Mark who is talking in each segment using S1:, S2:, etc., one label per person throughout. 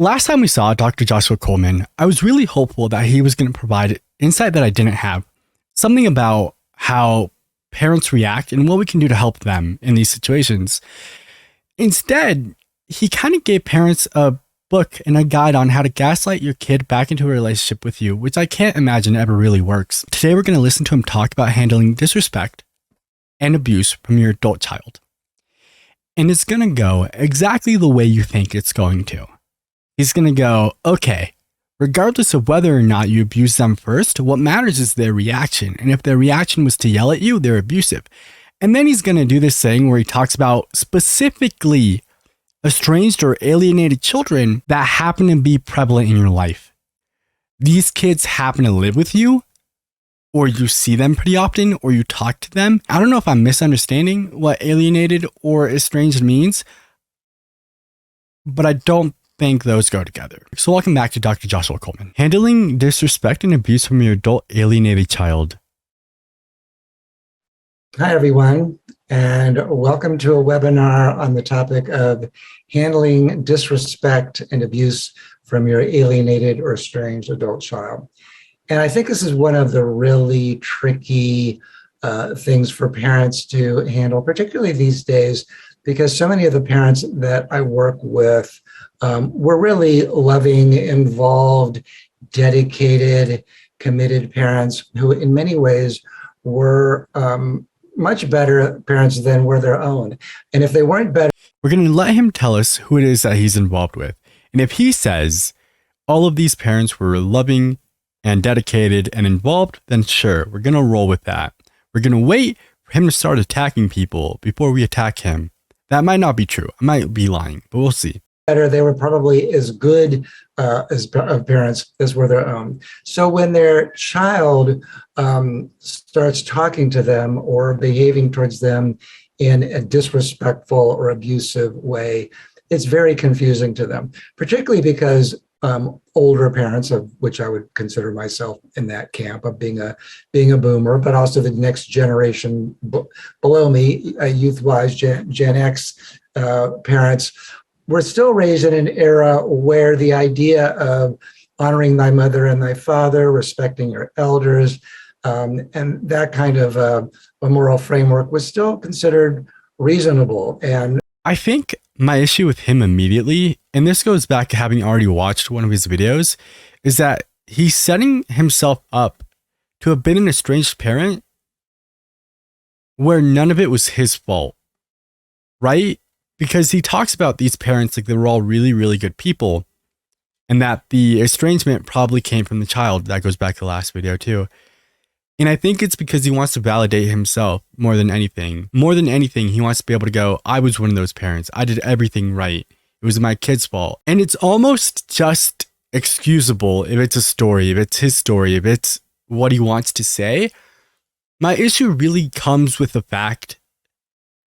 S1: Last time we saw Dr. Joshua Coleman, I was really hopeful that he was going to provide insight that I didn't have. Something about how parents react and what we can do to help them in these situations. Instead, he kind of gave parents a book and a guide on how to gaslight your kid back into a relationship with you, which I can't imagine ever really works. Today, we're going to listen to him talk about handling disrespect and abuse from your adult child. And it's going to go exactly the way you think it's going to. He's going to go, okay, regardless of whether or not you abuse them first, what matters is their reaction. And if their reaction was to yell at you, they're abusive. And then he's going to do this thing where he talks about specifically estranged or alienated children that happen to be prevalent in your life. These kids happen to live with you, or you see them pretty often, or you talk to them. I don't know if I'm misunderstanding what alienated or estranged means, but I don't think those go together. So welcome back to Dr. Joshua Coleman. Handling disrespect and abuse from your adult alienated child.
S2: Hi, everyone, and welcome to a webinar on the topic of handling disrespect and abuse from your alienated or estranged adult child. And I think this is one of the really tricky things for parents to handle, particularly these days, because so many of the parents that I work with were really loving, involved, dedicated, committed parents who in many ways were much better parents than were their own. And if they weren't better,
S1: we're going to let him tell us who it is that he's involved with. And if he says all of these parents were loving and dedicated and involved, then sure, we're going to roll with that. We're going to wait for him to start attacking people before we attack him. That might not be true. I might be lying, but we'll see.
S2: They were probably as good as parents as were their own. So when their child starts talking to them or behaving towards them in a disrespectful or abusive way, it's very confusing to them, particularly because older parents, of which I would consider myself in that camp of being a boomer, but also the next generation below me, youth-wise, Gen X parents, we're still raised in an era where the idea of honoring thy mother and thy father, respecting your elders, and that kind of a moral framework was still considered reasonable. And
S1: I think my issue with him immediately, and this goes back to having already watched one of his videos, is that he's setting himself up to have been an estranged parent where none of it was his fault, right? Because he talks about these parents like they were all really, really good people, and that the estrangement probably came from the child. That goes back to the last video too. And I think it's because he wants to validate himself more than anything. More than anything, he wants to be able to go, I was one of those parents. I did everything right. It was my kid's fault. And it's almost just excusable if it's a story, if it's his story, if it's what he wants to say. My issue really comes with the fact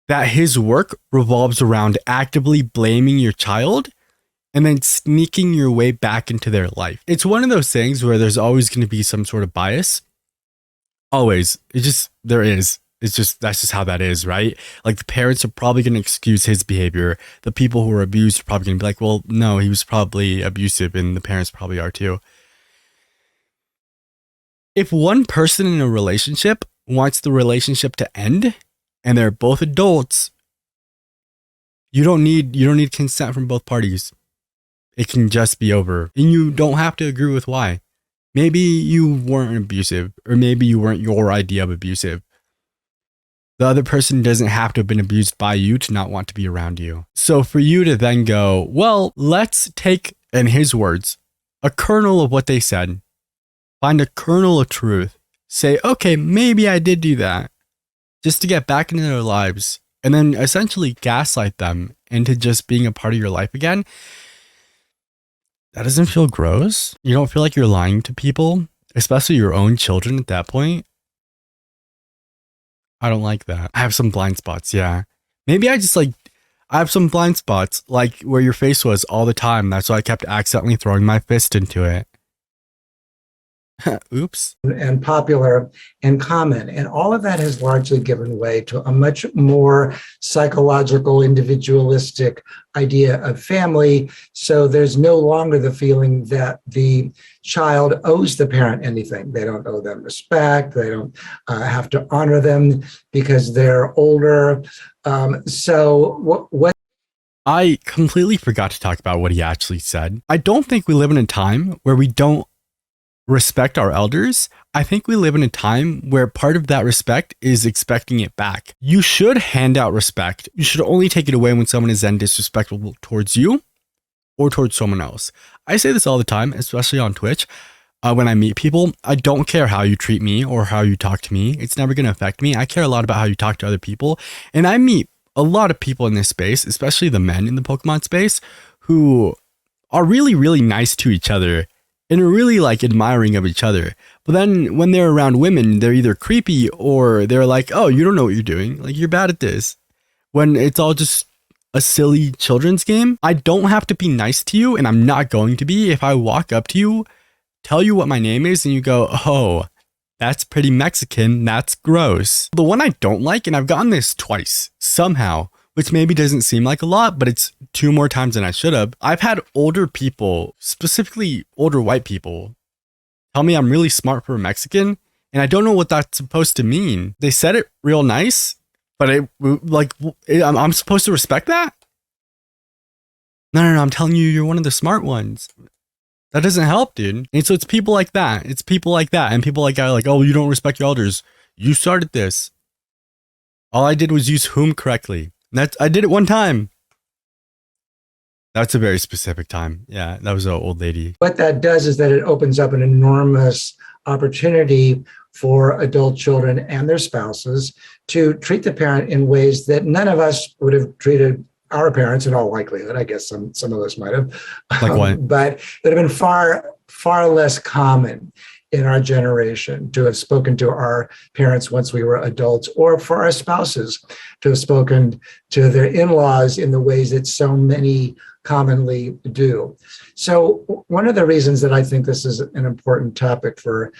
S1: that his work revolves around actively blaming your child and then sneaking your way back into their life. It's one of those things where there's always going to be some sort of bias. Always. There is. That's just how that is, right? Like the parents are probably going to excuse his behavior. The people who are abused are probably going to be like, well, no, he was probably abusive and the parents probably are too. If one person in a relationship wants the relationship to end, and they're both adults, you don't need consent from both parties. It can just be over. And you don't have to agree with why. Maybe you weren't abusive, or maybe you weren't your idea of abusive. The other person doesn't have to have been abused by you to not want to be around you. So for you to then go, well, let's take, in his words, a kernel of what they said, find a kernel of truth, say, okay, maybe I did do that, just to get back into their lives, and then essentially gaslight them into just being a part of your life again. That doesn't feel gross. You don't feel like you're lying to people, especially your own children at that point. I don't like that. I have some blind spots, yeah. Maybe I have some blind spots, like where your face was all the time. That's why I kept accidentally throwing my fist into it. Oops.
S2: and popular and common. And all of that has largely given way to a much more psychological, individualistic idea of family. So there's no longer the feeling that the child owes the parent anything. They don't owe them respect. They don't have to honor them because they're older. So what
S1: I completely forgot to talk about what he actually said. I don't think we live in a time where we don't respect our elders. I think we live in a time where part of that respect is expecting it back. You should hand out respect. You should only take it away when someone is then disrespectful towards you or towards someone else. I say this all the time, especially on Twitch. When I meet people, I don't care how you treat me or how you talk to me. It's never going to affect me. I care a lot about how you talk to other people. And I meet a lot of people in this space, especially the men in the Pokemon space, who are really, really nice to each other and are really like admiring of each other. But then when they're around women, they're either creepy or they're like, oh, you don't know what you're doing. Like, you're bad at this. When it's all just a silly children's game. I don't have to be nice to you, and I'm not going to be. If I walk up to you, tell you what my name is, and you go, oh, that's pretty Mexican, that's gross. The one I don't like, and I've gotten this twice, somehow, which maybe doesn't seem like a lot, but it's 2 more times than I should have. I've had older people, specifically older white people, tell me I'm really smart for a Mexican, and I don't know what that's supposed to mean. They said it real nice, but I'm supposed to respect that? No, I'm telling you, you're one of the smart ones. That doesn't help, dude. And so it's people like that. It's people like that. And people like that are like, oh, you don't respect your elders. You started this. All I did was use whom correctly. I did it one time. That's a very specific time. Yeah, that was an old lady.
S2: What that does is that it opens up an enormous opportunity for adult children and their spouses to treat the parent in ways that none of us would have treated our parents in all likelihood. I guess some of us might have.
S1: Like what?
S2: But it would have been far less common in our generation to have spoken to our parents once we were adults, or for our spouses to have spoken to their in-laws in the ways that so many commonly do. So one of the reasons that I think this is an important topic for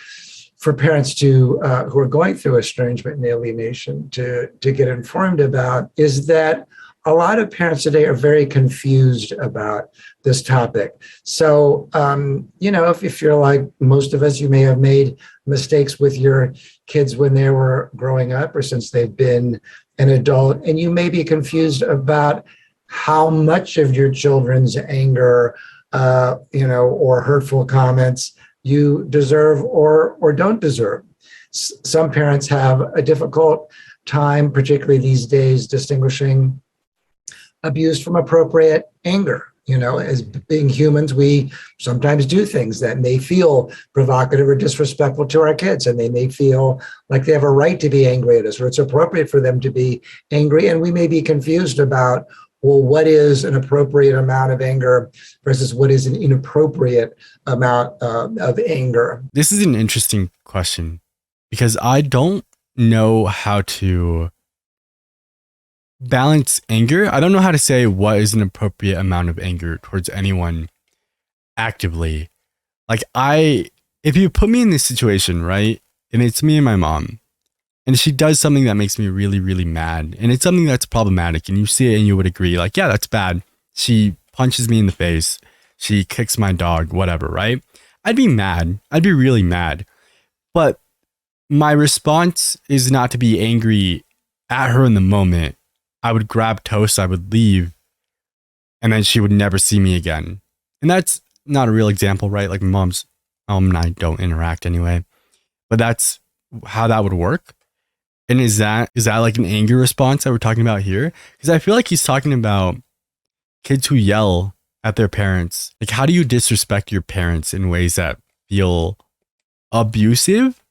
S2: parents to who are going through estrangement and alienation to get informed about is that a lot of parents today are very confused about this topic. So, if you're like most of us, you may have made mistakes with your kids when they were growing up or since they've been an adult, and you may be confused about how much of your children's anger, or hurtful comments you deserve or don't deserve. Some parents have a difficult time, particularly these days, distinguishing abuse from appropriate anger. As being humans, we sometimes do things that may feel provocative or disrespectful to our kids, and they may feel like they have a right to be angry at us, or it's appropriate for them to be angry. And we may be confused about, well, what is an appropriate amount of anger versus what is an inappropriate amount of anger?
S1: This is an interesting question because I don't know how to balance anger. I don't know how to say what is an appropriate amount of anger towards anyone actively. Like if you put me in this situation, right, and it's me and my mom, and she does something that makes me really, really mad, and it's something that's problematic, and you see it and you would agree, like, yeah, that's bad. She punches me in the face. She kicks my dog, whatever, right? I'd be mad. I'd be really mad. But my response is not to be angry at her in the moment. I would grab toast, I would leave, and then she would never see me again. And that's not a real example, right? Like, mom and I don't interact anyway. But that's how that would work. And is that like an anger response that we're talking about here? Because I feel like he's talking about kids who yell at their parents. Like, how do you disrespect your parents in ways that feel abusive,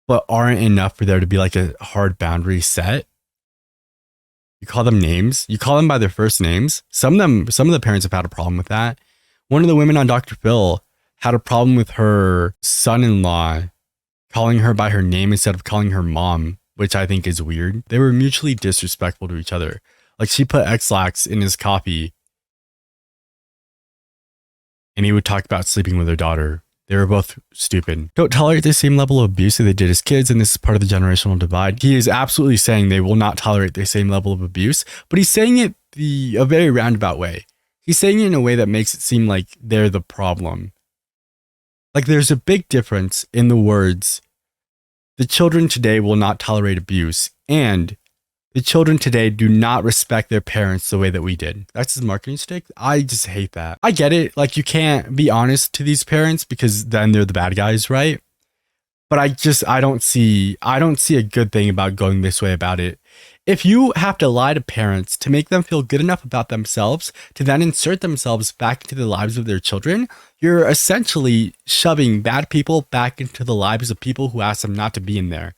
S1: but aren't enough for there to be like a hard boundary set? You call them names. You call them by their first names. Some of the parents have had a problem with that. One of the women on Dr. Phil had a problem with her son-in-law calling her by her name instead of calling her mom, which I think is weird. They were mutually disrespectful to each other. Like, she put X-Lax in his coffee, and he would talk about sleeping with her daughter. They were both stupid. Don't tolerate the same level of abuse that they did as kids, and this is part of the generational divide. He is absolutely saying they will not tolerate the same level of abuse, but he's saying it a very roundabout way. He's saying it in a way that makes it seem like they're the problem. Like there's a big difference in the words, the children today will not tolerate abuse, and the children today do not respect their parents the way that we did. That's his marketing stick. I just hate that. I get it. Like you can't be honest to these parents because then they're the bad guys, right? But I don't see a good thing about going this way about it. If you have to lie to parents to make them feel good enough about themselves to then insert themselves back into the lives of their children, you're essentially shoving bad people back into the lives of people who ask them not to be in there.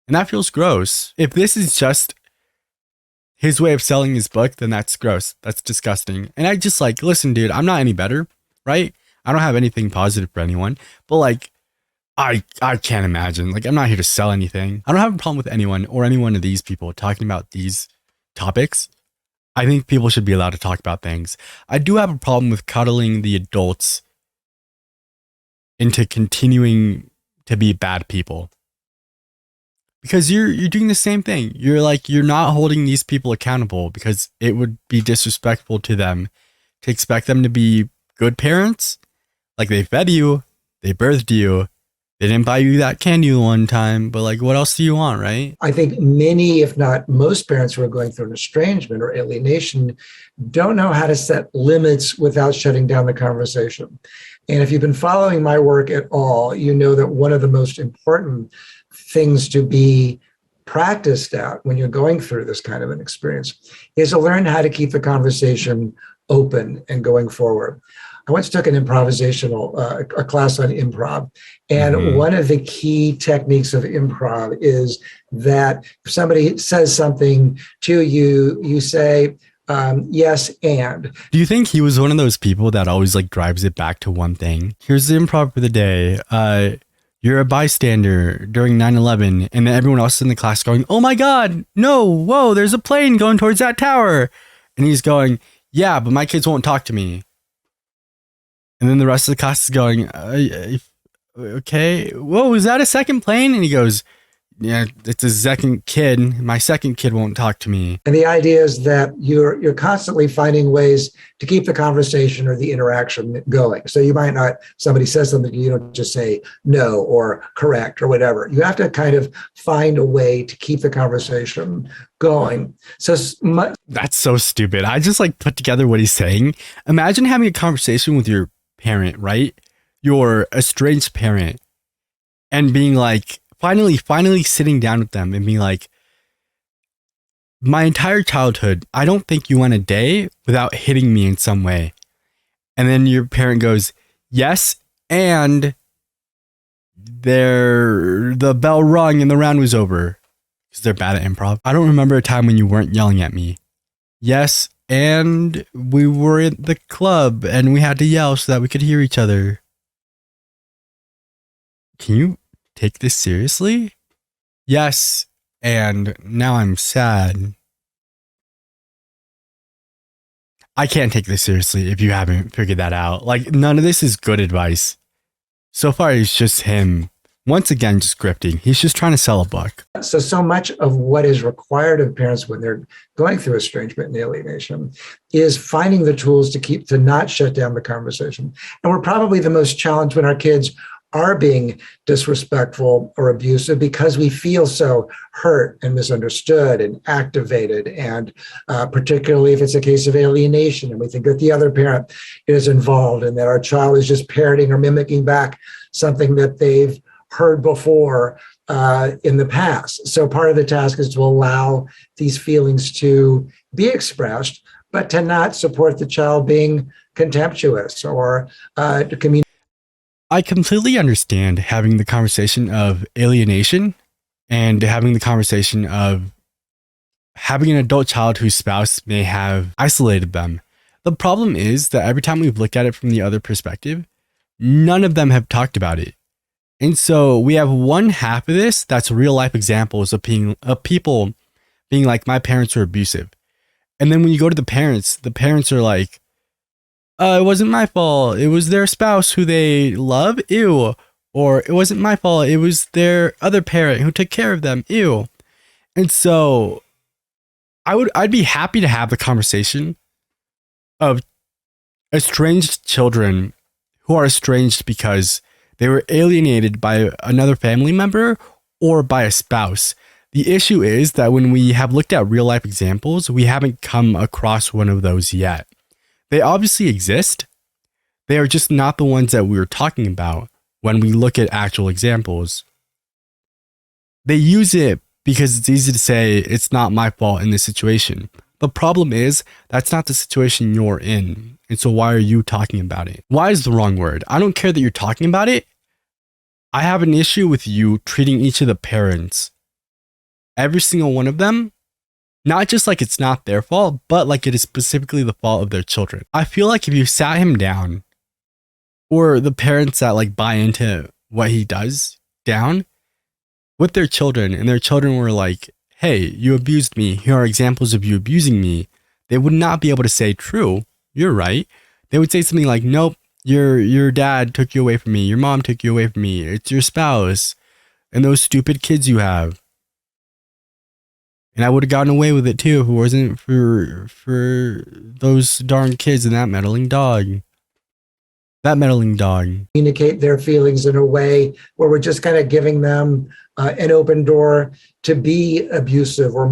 S1: And that feels gross. If this is just his way of selling his book, then that's gross. That's disgusting. And I just like, listen, dude, I'm not any better, right? I don't have anything positive for anyone, but like, I can't imagine. Like, I'm not here to sell anything. I don't have a problem with anyone or any one of these people talking about these topics. I think people should be allowed to talk about things. I do have a problem with coddling the adults into continuing to be bad people. Because you're doing the same thing. You're not holding these people accountable because it would be disrespectful to them to expect them to be good parents. Like they fed you, they birthed you, they didn't buy you that candy one time, but like what else do you want, right?
S2: I think many, if not most parents who are going through an estrangement or alienation don't know how to set limits without shutting down the conversation. And if you've been following my work at all, you know that one of the most important things to be practiced at when you're going through this kind of an experience is to learn how to keep the conversation open and going forward. I once took an improvisational, a class on improv. And one of the key techniques of improv is that if somebody says something to you, you say, yes, and.
S1: Do you think he was one of those people that always like drives it back to one thing? Here's the improv for the day. You're a bystander during 9/11, and then everyone else in the class going, oh my God, no, whoa, there's a plane going towards that tower. And he's going, yeah, but my kids won't talk to me. And then the rest of the class is going, okay, whoa, is that a second plane? And he goes, yeah, it's a second kid. My second kid won't talk to me.
S2: And the idea is that you're constantly finding ways to keep the conversation or the interaction going. So you might not, somebody says something, you don't just say no or correct or whatever. You have to kind of find a way to keep the conversation going. So
S1: that's so stupid. I just like put together what he's saying. Imagine having a conversation with your parent, right? Your estranged parent, and being like, finally sitting down with them and being like, my entire childhood, I don't think you went a day without hitting me in some way. And then your parent goes, yes, and the bell rung and the round was over. Because they're bad at improv. I don't remember a time when you weren't yelling at me. Yes, and we were at the club and we had to yell so that we could hear each other. Can you take this seriously? Yes, and now I'm sad. I can't take this seriously if you haven't figured that out. Like, none of this is good advice. So far, it's just him, once again, just scripting. He's just trying to sell a book.
S2: So much of what is required of parents when they're going through estrangement and alienation is finding the tools to not shut down the conversation. And we're probably the most challenged when our kids are being disrespectful or abusive because we feel so hurt and misunderstood and activated. And particularly if it's a case of alienation and we think that the other parent is involved and that our child is just parroting or mimicking back something that they've heard before in the past. So part of the task is to allow these feelings to be expressed, but to not support the child being contemptuous or to communicate.
S1: I completely understand having the conversation of alienation and having the conversation of having an adult child whose spouse may have isolated them. The problem is that every time we've looked at it from the other perspective, none of them have talked about it. And so we have one half of this that's real life examples of people being like, my parents are abusive. And then when you go to the parents are like, it wasn't my fault. It was their spouse who they love. Ew. Or it wasn't my fault. It was their other parent who took care of them. Ew. And so I'd be happy to have the conversation of estranged children who are estranged because they were alienated by another family member or by a spouse. The issue is that when we have looked at real life examples, we haven't come across one of those yet. They obviously exist. They are just not the ones that we were talking about when we look at actual examples. They use it because it's easy to say it's not my fault in this situation. The problem is that's not the situation you're in. And so why are you talking about it? Why is the wrong word? I don't care that you're talking about it. I have an issue with you treating each of the parents, every single one of them, not just like it's not their fault, but like it is specifically the fault of their children. I feel like if you sat him down, or the parents that like buy into what he does down with their children, and their children were like, hey, you abused me. Here are examples of you abusing me. They would not be able to say, true, you're right. They would say something like, nope, your dad took you away from me. Your mom took you away from me. It's your spouse and those stupid kids you have. And I would have gotten away with it too if it wasn't for those darn kids and that meddling dog. That meddling dog.
S2: Communicate their feelings in a way where we're just kind of giving them an open door to be abusive or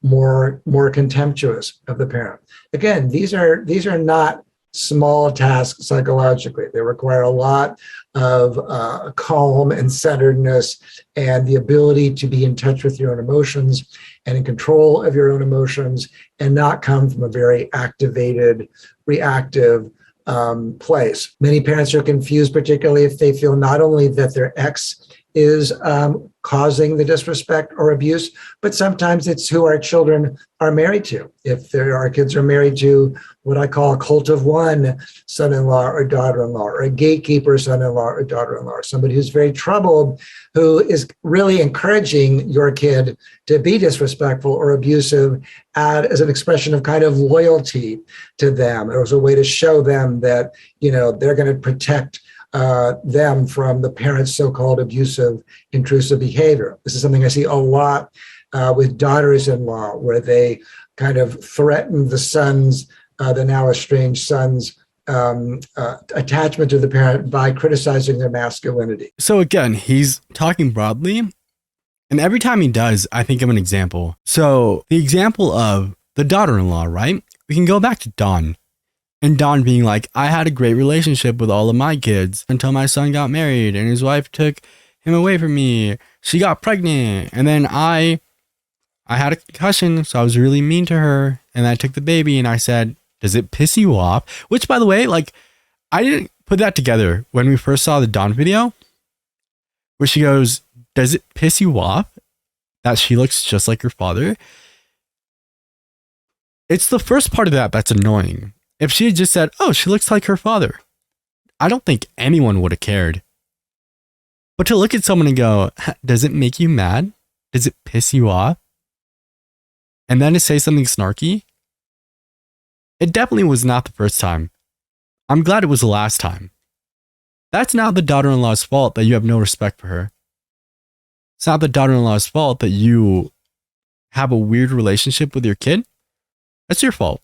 S2: more contemptuous of the parent. Again, these are not small tasks psychologically. They require a lot of calm and centeredness and the ability to be in touch with your own emotions and in control of your own emotions and not come from a very activated, reactive place. Many parents are confused, particularly if they feel not only that their ex is causing the disrespect or abuse, but sometimes it's who our children are married to. If our kids are married to what I call a cult of one son-in-law or daughter-in-law, or a gatekeeper son-in-law or daughter-in-law, somebody who's very troubled, who is really encouraging your kid to be disrespectful or abusive as an expression of kind of loyalty to them. It was a way to show them that, they're going to protect them from the parents' so-called abusive, intrusive behavior. This is something I see a lot with daughters-in-law, where they kind of threaten the sons, the now estranged sons' attachment to the parent by criticizing their masculinity.
S1: So again, he's talking broadly, and every time he does, I think of an example. So the example of the daughter-in-law, right? We can go back to Dawn. And Dawn being like, I had a great relationship with all of my kids until my son got married and his wife took him away from me. She got pregnant. And then I had a concussion, so I was really mean to her. And I took the baby and I said, does it piss you off? Which, by the way, like, I didn't put that together when we first saw the Dawn video where she goes, does it piss you off that she looks just like her father? It's the first part of that that's annoying. If she had just said, oh, she looks like her father, I don't think anyone would have cared. But to look at someone and go, does it make you mad? Does it piss you off? And then to say something snarky, it definitely was not the first time. I'm glad it was the last time. That's not the daughter-in-law's fault that you have no respect for her. It's not the daughter-in-law's fault that you have a weird relationship with your kid. That's your fault.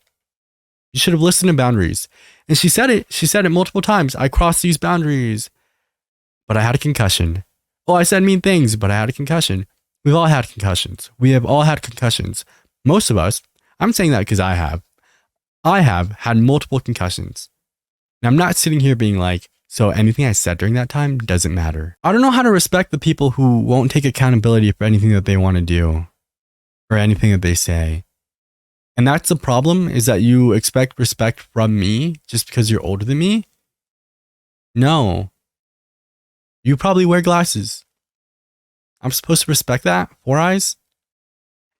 S1: You should have listened to boundaries. And she said it. She said it multiple times. I crossed these boundaries, but I had a concussion. Oh, I said mean things, but I had a concussion. We've all had concussions. We have all had concussions. Most of us. I'm saying that because I have. I have had multiple concussions. And I'm not sitting here being like, so anything I said during that time doesn't matter. I don't know how to respect the people who won't take accountability for anything that they want to do or anything that they say. And that's the problem, is that you expect respect from me just because you're older than me. No. You probably wear glasses. I'm supposed to respect that? 4 eyes?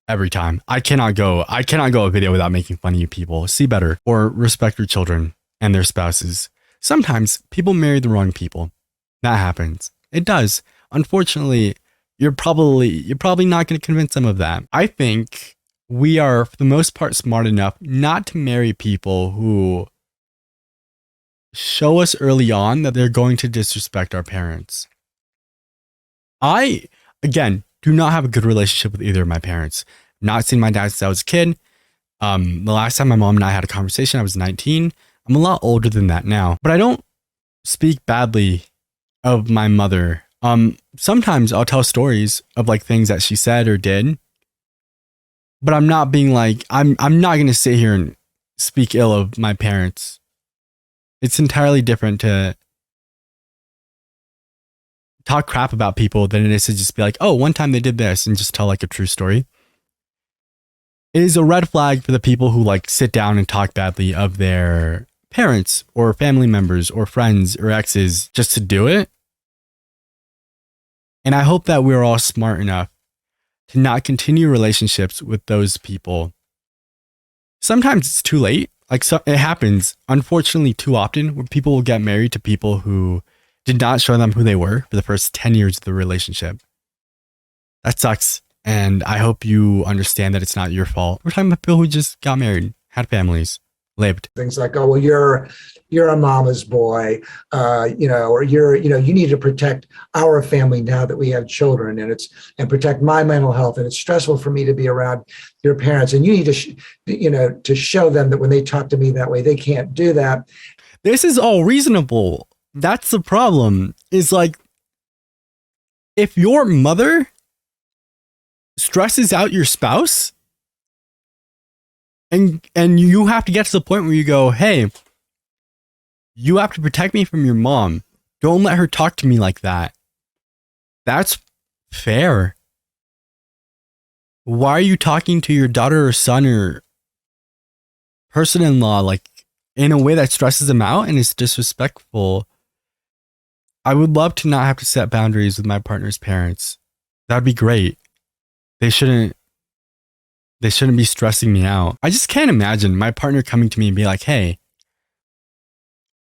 S1: Every time. I cannot go a video without making fun of you people. See better. Or respect your children and their spouses. Sometimes people marry the wrong people. That happens. It does. Unfortunately, you're probably not going to convince them of that. I think we are, for the most part, smart enough not to marry people who show us early on that they're going to disrespect our parents. I, again, do not have a good relationship with either of my parents. Not seen my dad since I was a kid. The last time my mom and I had a conversation, I was 19. I'm a lot older than that now, but I don't speak badly of my mother. Sometimes I'll tell stories of like things that she said or did, but I'm not being like, I'm not going to sit here and speak ill of my parents. It's entirely different to talk crap about people than it is to just be like, oh, one time they did this and just tell like a true story. It is a red flag for the people who like sit down and talk badly of their parents or family members or friends or exes just to do it. And I hope that we're all smart enough to not continue relationships with those people. Sometimes it's too late. Like it happens, unfortunately, too often where people will get married to people who did not show them who they were for the first 10 years of the relationship. That sucks. And I hope you understand that it's not your fault. We're talking about people who just got married, had families, lived.
S2: Things like, oh, well, you're a mama's boy, or you need to protect our family now that we have children, and protect my mental health, and it's stressful for me to be around your parents, and you need to, to show them that when they talk to me that way, they can't do that.
S1: This is all reasonable. That's the problem. Is like, if your mother stresses out your spouse, and you have to get to the point where you go, hey, you have to protect me from your mom. Don't let her talk to me like that. That's fair. Why are you talking to your daughter or son or person-in-law like in a way that stresses them out and is disrespectful? I would love to not have to set boundaries with my partner's parents. That'd be great. They shouldn't be stressing me out. I just can't imagine my partner coming to me and be like, hey,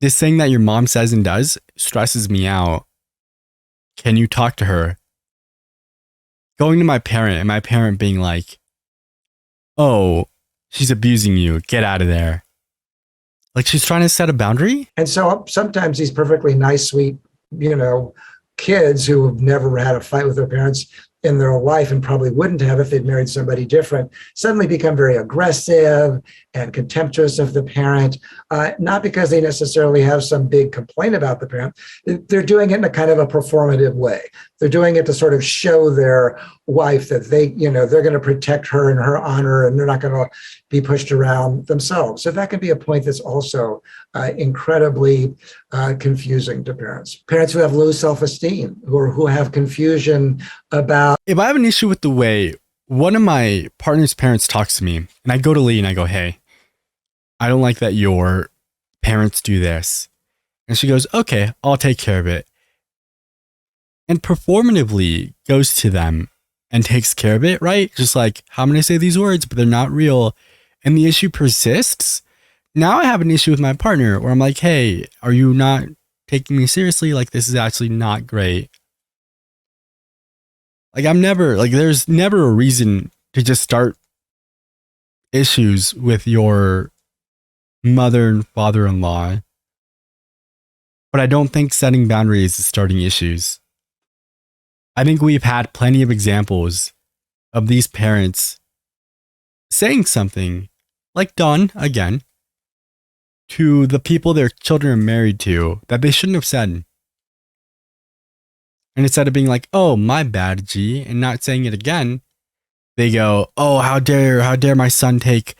S1: this thing that your mom says and does stresses me out. Can you talk to her? Going to my parent and my parent being like, oh, she's abusing you. Get out of there. Like she's trying to set a boundary.
S2: And so sometimes these perfectly nice, sweet, kids who have never had a fight with their parents in their life and probably wouldn't have if they'd married somebody different, suddenly become very aggressive and contemptuous of the parent, not because they necessarily have some big complaint about the parent. They're doing it in a kind of a performative way. They're doing it to sort of show their wife that they're going to protect her and her honor, and they're not going to be pushed around themselves. So that can be a point that's also incredibly confusing to parents. Parents who have low self-esteem or who have confusion about.
S1: If I have an issue with the way one of my partner's parents talks to me, and I go to Lee and I go, hey, I don't like that your parents do this. And she goes, okay, I'll take care of it. And performatively goes to them and takes care of it, right? Just like, how am I going to say these words, but they're not real. And the issue persists. Now I have an issue with my partner where I'm like, hey, are you not taking me seriously? Like, this is actually not great. Like, there's never a reason to just start issues with your mother and father-in-law. But I don't think setting boundaries is starting issues. I think we've had plenty of examples of these parents saying something like Dawn, again, to the people their children are married to that they shouldn't have said. And instead of being like, oh, my bad, G, and not saying it again, they go, oh, how dare my son take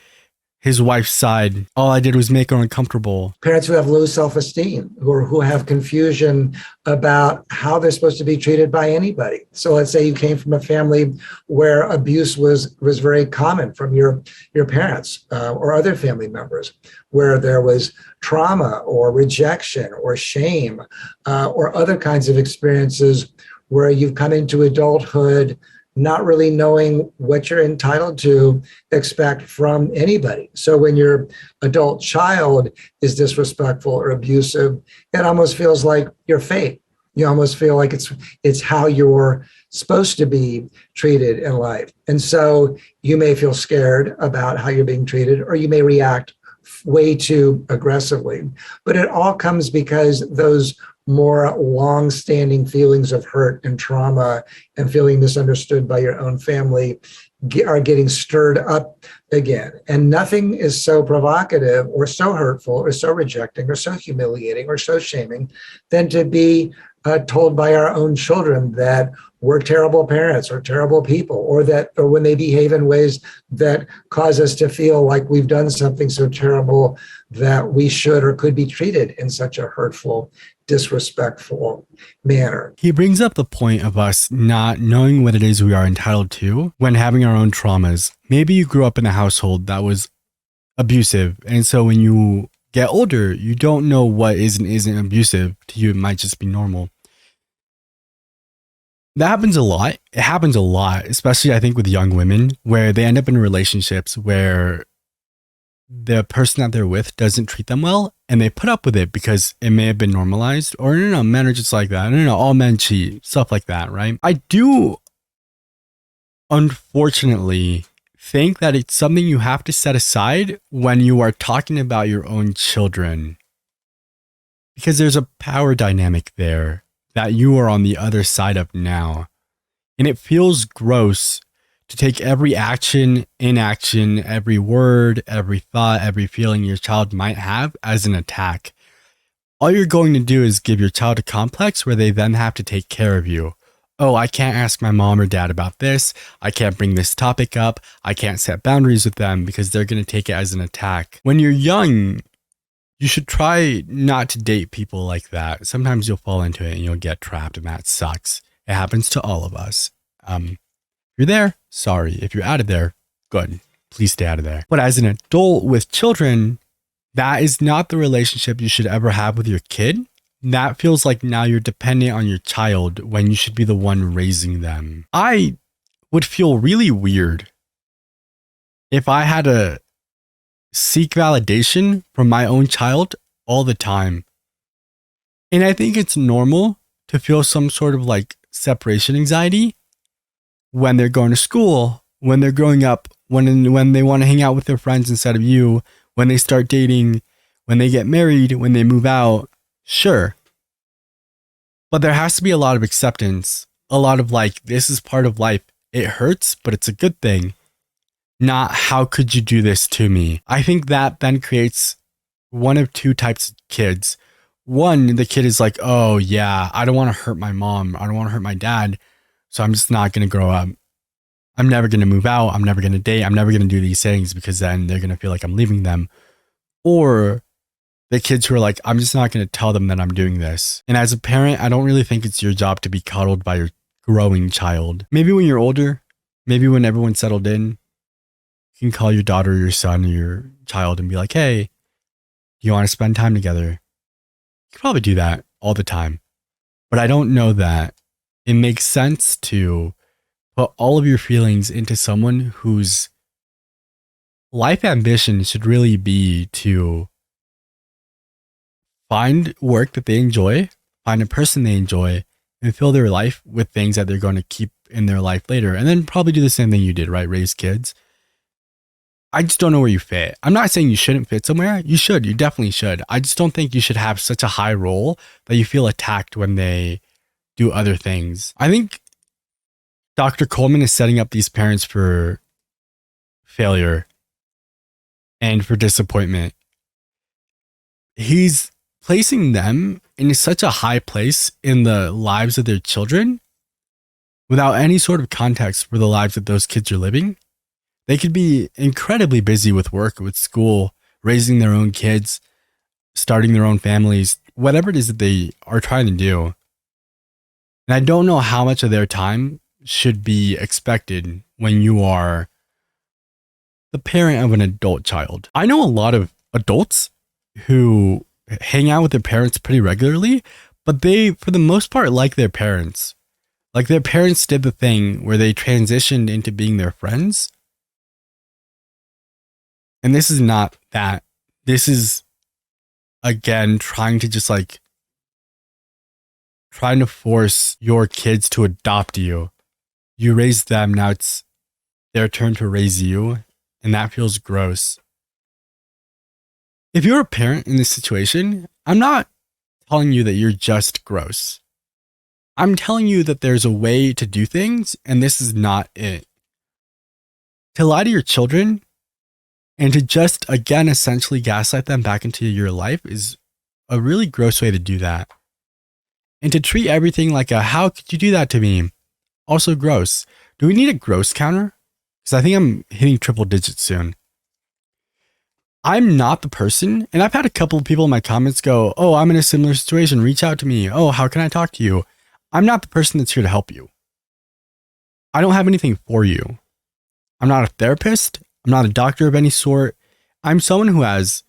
S1: his wife's side. All I did was make her uncomfortable.
S2: Parents who have low self-esteem or who have confusion about how they're supposed to be treated by anybody. So let's say you came from a family where abuse was very common from your parents or other family members, where there was trauma or rejection or shame or other kinds of experiences where you've come into adulthood not really knowing what you're entitled to expect from anybody. So when your adult child is disrespectful or abusive, it almost feels like your fate. You almost feel like it's how you're supposed to be treated in life. And so you may feel scared about how you're being treated, or you may react way too aggressively. But it all comes because those more long-standing feelings of hurt and trauma and feeling misunderstood by your own family are getting stirred up again. And nothing is so provocative or so hurtful or so rejecting or so humiliating or so shaming than to be told by our own children that we're terrible parents or terrible people, or when they behave in ways that cause us to feel like we've done something so terrible that we should or could be treated in such a hurtful, disrespectful manner.
S1: He brings up the point of us not knowing what it is we are entitled to when having our own traumas. Maybe you grew up in a household that was abusive, and so when you get older, you don't know what is and isn't abusive. To you, it might just be normal. That happens a lot. It happens a lot, especially I think with young women, where they end up in relationships where the person that they're with doesn't treat them well, and they put up with it because it may have been normalized, or no, men are just like that. No, all men cheat, stuff like that, right? I do, unfortunately, think that it's something you have to set aside when you are talking about your own children, because there's a power dynamic there that you are on the other side of now. And it feels gross to take every action, inaction, every word, every thought, every feeling your child might have as an attack. All you're going to do is give your child a complex where they then have to take care of you. Oh, I can't ask my mom or dad about this. I can't bring this topic up. I can't set boundaries with them because they're going to take it as an attack. When you're young, you should try not to date people like that. Sometimes you'll fall into it and you'll get trapped, and that sucks. It happens to all of us. If you're there, sorry. If you're out of there, good. Please stay out of there. But as an adult with children, that is not the relationship you should ever have with your kid. That feels like now you're dependent on your child when you should be the one raising them. I would feel really weird if I had to seek validation from my own child all the time. And I think it's normal to feel some sort of like separation anxiety when they're going to school, when they're growing up, when they want to hang out with their friends instead of you, when they start dating, when they get married, when they move out. Sure. But there has to be a lot of acceptance, a lot of like, this is part of life. It hurts, but it's a good thing. Not, how could you do this to me? I think that then creates one of two types of kids. One, the kid is like, oh yeah, I don't want to hurt my mom. I don't want to hurt my dad. So I'm just not going to grow up. I'm never going to move out. I'm never going to date. I'm never going to do these things because then they're going to feel like I'm leaving them. Or the kids who are like, I'm just not going to tell them that I'm doing this. And as a parent, I don't really think it's your job to be coddled by your growing child. Maybe when you're older, maybe when everyone's settled in, you can call your daughter, your son, or your child and be like, hey, do you want to spend time together? You can probably do that all the time. But I don't know that it makes sense to put all of your feelings into someone whose life ambition should really be to find work that they enjoy, find a person they enjoy, and fill their life with things that they're going to keep in their life later. And then probably do the same thing you did, right? Raise kids. I just don't know where you fit. I'm not saying you shouldn't fit somewhere. You should. You definitely should. I just don't think you should have such a high role that you feel attacked when they do other things. I think Dr. Coleman is setting up these parents for failure and for disappointment. He's placing them in such a high place in the lives of their children without any sort of context for the lives that those kids are living. They could be incredibly busy with work, with school, raising their own kids, starting their own families, whatever it is that they are trying to do. And I don't know how much of their time should be expected when you are the parent of an adult child. I know a lot of adults who hang out with their parents pretty regularly, but they, for the most part, like their parents. Like their parents did the thing where they transitioned into being their friends. And this is not that. This is, again, trying to just like trying to force your kids to adopt you. You raised them, now it's their turn to raise you, and that feels gross. If you're a parent in this situation, I'm not telling you that you're just gross. I'm telling you that there's a way to do things, and this is not it. To lie to your children and to just, again, essentially gaslight them back into your life is a really gross way to do that. And to treat everything like a, how could you do that to me? Also gross. Do we need a gross counter? Because I think I'm hitting triple digits soon. I'm not the person, and I've had a couple of people in my comments go, oh, I'm in a similar situation, reach out to me. Oh, how can I talk to you? I'm not the person that's here to help you. I don't have anything for you. I'm not a therapist. I'm not a doctor of any sort. I'm someone who has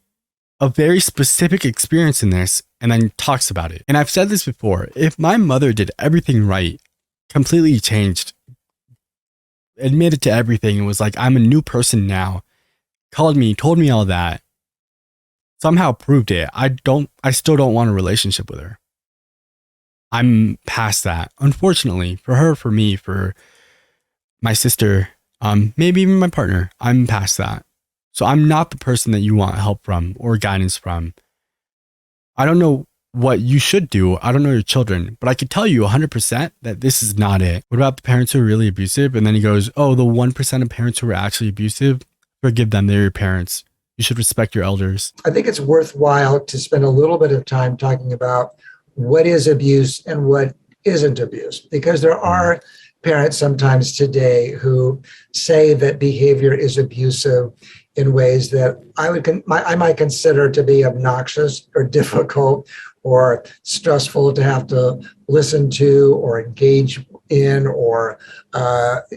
S1: a very specific experience in this and then talks about it. And I've said this before, if my mother did everything right, completely changed, admitted to everything, and was like, I'm a new person now, called me, told me all that, somehow proved it, I still don't want a relationship with her. I'm past that. Unfortunately, for her, for me, for my sister, maybe even my partner, I'm past that. So I'm not the person that you want help from or guidance from. I don't know what you should do. I don't know your children, but I could tell you 100% that this is not it. What about the parents who are really abusive? And then he goes, oh, the 1% of parents who are actually abusive, forgive them. They're your parents. You should respect your elders.
S2: I think it's worthwhile to spend a little bit of time talking about what is abuse and what isn't abuse, because there are parents sometimes today who say that behavior is abusive in ways that I might consider to be obnoxious or difficult or stressful to have to listen to or engage in, or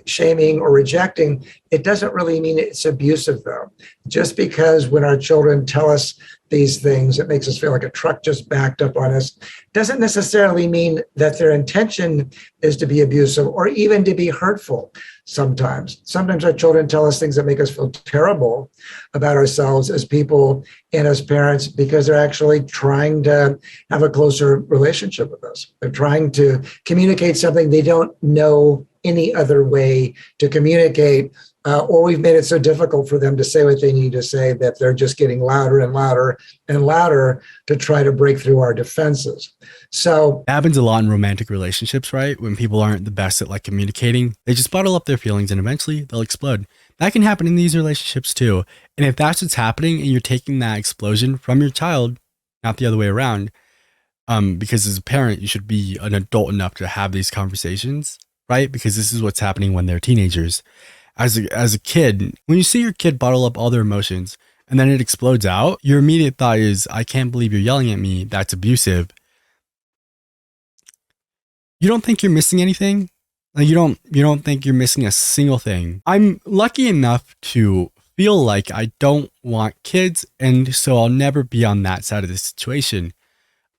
S2: shaming or rejecting. It doesn't really mean it's abusive, though. Just because when our children tell us these things, it makes us feel like a truck just backed up on us, doesn't necessarily mean that their intention is to be abusive or even to be hurtful. Sometimes our children tell us things that make us feel terrible about ourselves as people and as parents, because they're actually trying to have a closer relationship with us. They're trying to communicate something they don't know any other way to communicate, or we've made it so difficult for them to say what they need to say that they're just getting louder and louder and louder to try to break through our defenses. So
S1: it happens a lot in romantic relationships, right? When people aren't the best at like communicating, they just bottle up their feelings and eventually they'll explode. That can happen in these relationships too. And if that's what's happening and you're taking that explosion from your child, not the other way around, because as a parent, you should be an adult enough to have these conversations, right? Because this is what's happening when they're teenagers. As a kid, when you see your kid bottle up all their emotions and then it explodes out, your immediate thought is, I can't believe you're yelling at me. That's abusive. You don't think you're missing anything? Like you don't think you're missing a single thing. I'm lucky enough to feel like I don't want kids, and so I'll never be on that side of the situation.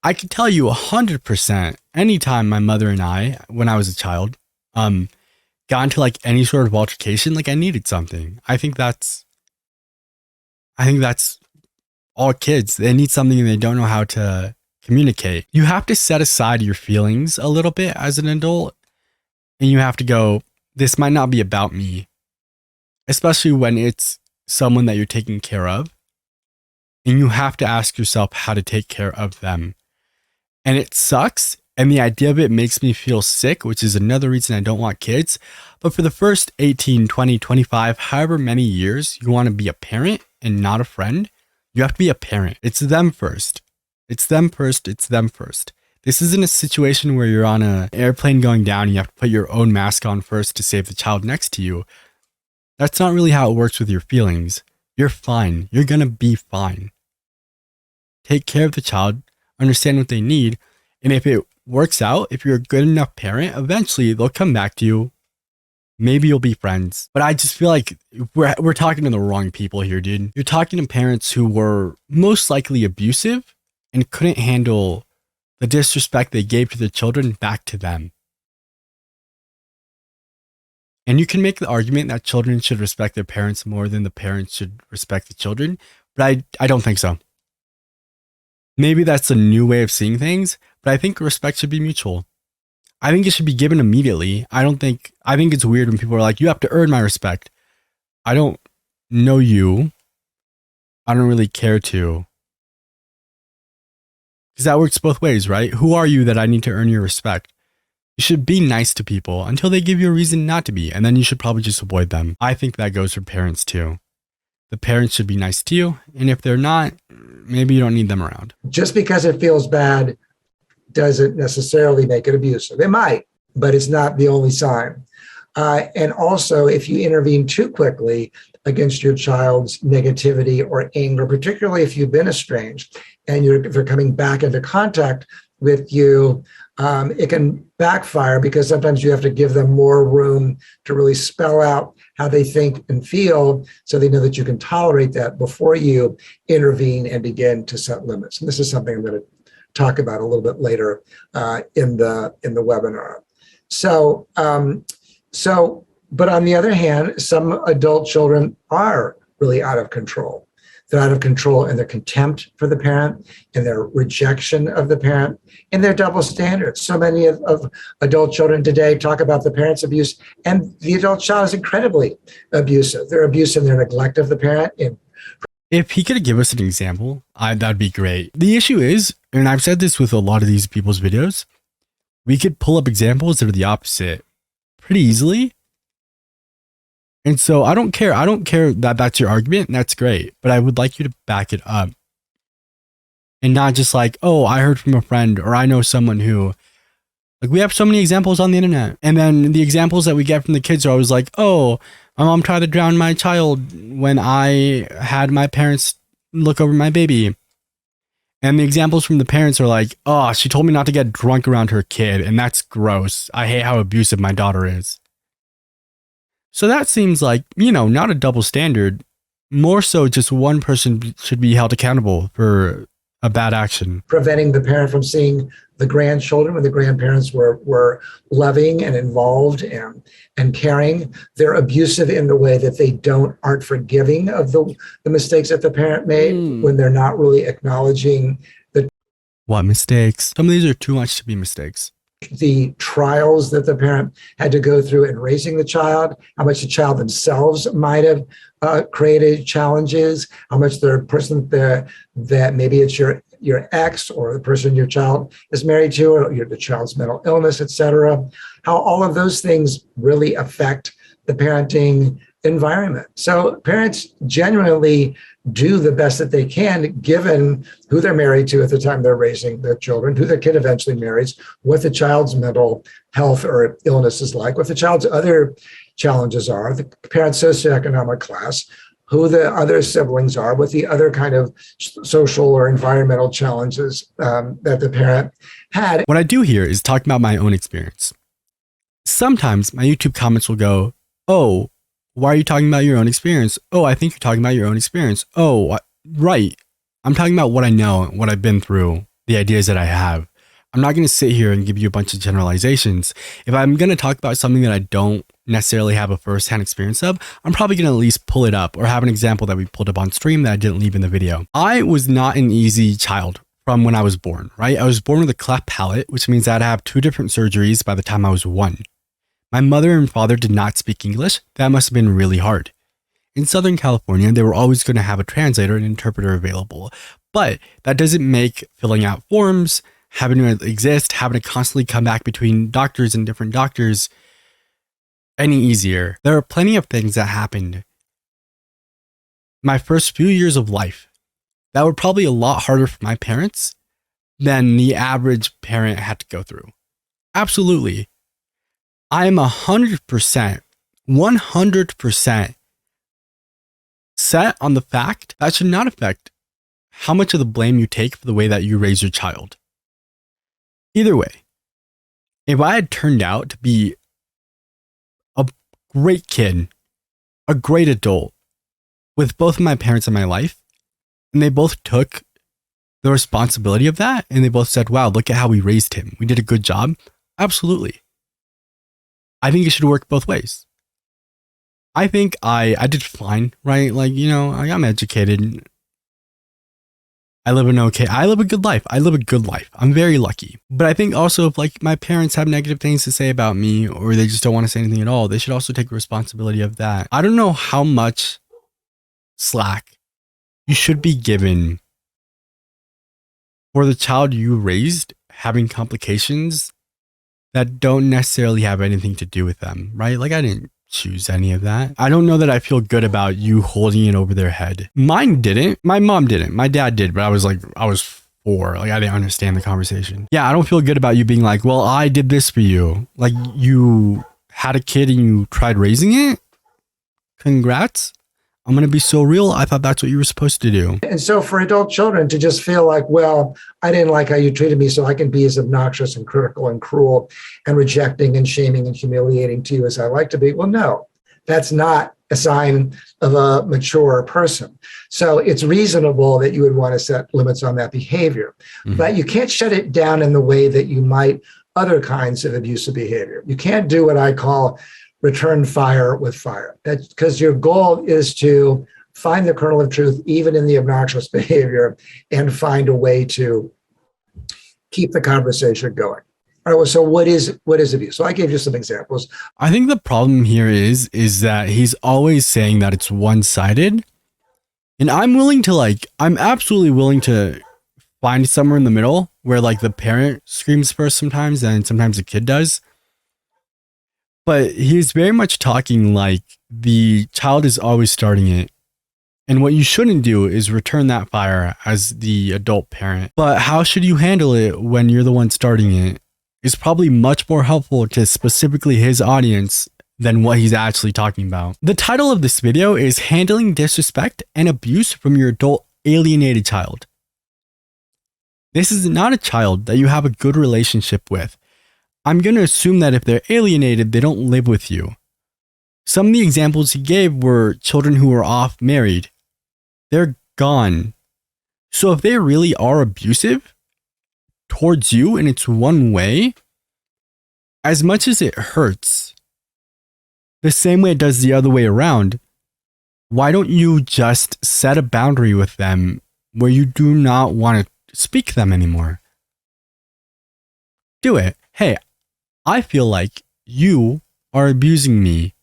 S1: I can tell you 100% anytime my mother and I, when I was a child, got into like any sort of altercation, like I needed something. I think that's all kids. They need something and they don't know how to communicate. You have to set aside your feelings a little bit as an adult, and you have to go, this might not be about me, especially when it's someone that you're taking care of. And you have to ask yourself how to take care of them. And it sucks. And the idea of it makes me feel sick, which is another reason I don't want kids. But for the first 18, 20, 25, however many years you want to be a parent and not a friend, you have to be a parent. It's them first. It's them first. It's them first. This isn't a situation where you're on an airplane going down and you have to put your own mask on first to save the child next to you. That's not really how it works with your feelings. You're fine. You're going to be fine. Take care of the child, understand what they need, and if it works out, if you're a good enough parent, eventually they'll come back to you. Maybe you'll be friends. But I just feel like we're talking to the wrong people here, dude. You're talking to parents who were most likely abusive and couldn't handle the disrespect they gave to their children back to them. And you can make the argument that children should respect their parents more than the parents should respect the children, but I don't think so. Maybe that's a new way of seeing things, but I think respect should be mutual. I think it should be given immediately. I think it's weird when people are like, you have to earn my respect. I don't know you. I don't really care to. Because that works both ways, right? Who are you that I need to earn your respect? You should be nice to people until they give you a reason not to be, and then you should probably just avoid them. I think that goes for parents too. The parents should be nice to you, and if they're not, maybe you don't need them around.
S2: Just because it feels bad doesn't necessarily make it abusive. It might, but it's not the only sign. And also, if you intervene too quickly against your child's negativity or anger, particularly if you've been estranged and they're coming back into contact with you, it can backfire because sometimes you have to give them more room to really spell out how they think and feel so they know that you can tolerate that before you intervene and begin to set limits. And this is something I'm going to talk about a little bit later in the webinar. But on the other hand, some adult children are really out of control. They're out of control in their contempt for the parent, in their rejection of the parent, in their double standards. So many of adult children today talk about the parent's abuse, and the adult child is incredibly abusive. They're abusive in their neglect of the parent.
S1: If he could give us an example, that'd be great. The issue is, and I've said this with a lot of these people's videos, we could pull up examples that are the opposite pretty easily. And so I don't care. I don't care that that's your argument. And that's great. But I would like you to back it up. And not just like, oh, I heard from a friend or I know someone who, like, we have so many examples on the internet. And then the examples that we get from the kids are always like, oh, my mom tried to drown my child when I had my parents look over my baby. And the examples from the parents are like, oh, she told me not to get drunk around her kid. And that's gross. I hate how abusive my daughter is. So that seems like, not a double standard. More so just one person should be held accountable for a bad action.
S2: Preventing the parent from seeing the grandchildren when the grandparents were loving and involved and caring. They're abusive in the way that they aren't forgiving of the mistakes that the parent made when they're not really acknowledging
S1: what mistakes? Some of these are too much to be mistakes.
S2: The trials that the parent had to go through in raising the child, how much the child themselves might have created challenges, how much the person that maybe it's your ex or the person your child is married to, or the child's mental illness, etc. How all of those things really affect the parenting environment. So parents genuinely do the best that they can, given who they're married to at the time they're raising their children, who their kid eventually marries, what the child's mental health or illness is like, what the child's other challenges are, the parent's socioeconomic class, who the other siblings are, what the other kind of social or environmental challenges that the parent had.
S1: What I do here is talk about my own experience. Sometimes my YouTube comments will go, oh, why are you talking about your own experience? Oh, I think you're talking about your own experience. Oh, right. I'm talking about what I know, what I've been through, the ideas that I have. I'm not going to sit here and give you a bunch of generalizations. If I'm going to talk about something that I don't necessarily have a first-hand experience of, I'm probably going to at least pull it up or have an example that we pulled up on stream that I didn't leave in the video. I was not an easy child from when I was born, right? I was born with a cleft palate, which means I'd have 2 different surgeries by the time I was 1. My mother and father did not speak English. That must have been really hard. In Southern California, they were always going to have a translator and interpreter available. But that doesn't make filling out forms, having to exist, having to constantly come back between doctors and different doctors any easier. There are plenty of things that happened my first few years of life that were probably a lot harder for my parents than the average parent had to go through. Absolutely. I am 100% set on the fact that should not affect how much of the blame you take for the way that you raise your child. Either way, if I had turned out to be a great kid, a great adult with both of my parents in my life, and they both took the responsibility of that, and they both said, wow, look at how we raised him. We did a good job. Absolutely. I think it should work both ways. I think I did fine, right? Like, I'm educated. I live a good life. I live a good life. I'm very lucky. But I think also if like my parents have negative things to say about me or they just don't want to say anything at all, they should also take responsibility of that. I don't know how much slack you should be given for the child you raised having complications that don't necessarily have anything to do with them, right? Like I didn't choose any of that. I don't know that I feel good about you holding it over their head. Mine didn't. My mom didn't. My dad did, but I was 4. Like I didn't understand the conversation. Yeah, I don't feel good about you being like, well, I did this for you. Like you had a kid and you tried raising it. Congrats. I'm going to be so real. I thought that's what you were supposed to do.
S2: And so for adult children to just feel like, well, I didn't like how you treated me, so I can be as obnoxious and critical and cruel and rejecting and shaming and humiliating to you as I like to be. Well, no, that's not a sign of a mature person. So it's reasonable that you would want to set limits on that behavior, but you can't shut it down in the way that you might other kinds of abusive behavior. You can't do what I call return fire with fire. That's because your goal is to find the kernel of truth, even in the obnoxious behavior, and find a way to keep the conversation going. All right, well, so what is abuse? So I gave you some examples.
S1: I think the problem here is that he's always saying that it's one-sided. And I'm absolutely willing to find somewhere in the middle where like the parent screams first sometimes and sometimes the kid does. But he's very much talking like the child is always starting it. And what you shouldn't do is return that fire as the adult parent. But how should you handle it when you're the one starting it is probably much more helpful to specifically his audience than what he's actually talking about. The title of this video is Handling Disrespect and Abuse from Your Adult Alienated Child. This is not a child that you have a good relationship with. I'm going to assume that if they're alienated, they don't live with you. Some of the examples he gave were children who are off married. They're gone. So if they really are abusive towards you and it's one way, as much as it hurts, the same way it does the other way around, why don't you just set a boundary with them where you do not want to speak to them anymore? Do it. Hey, I feel like you are abusing me.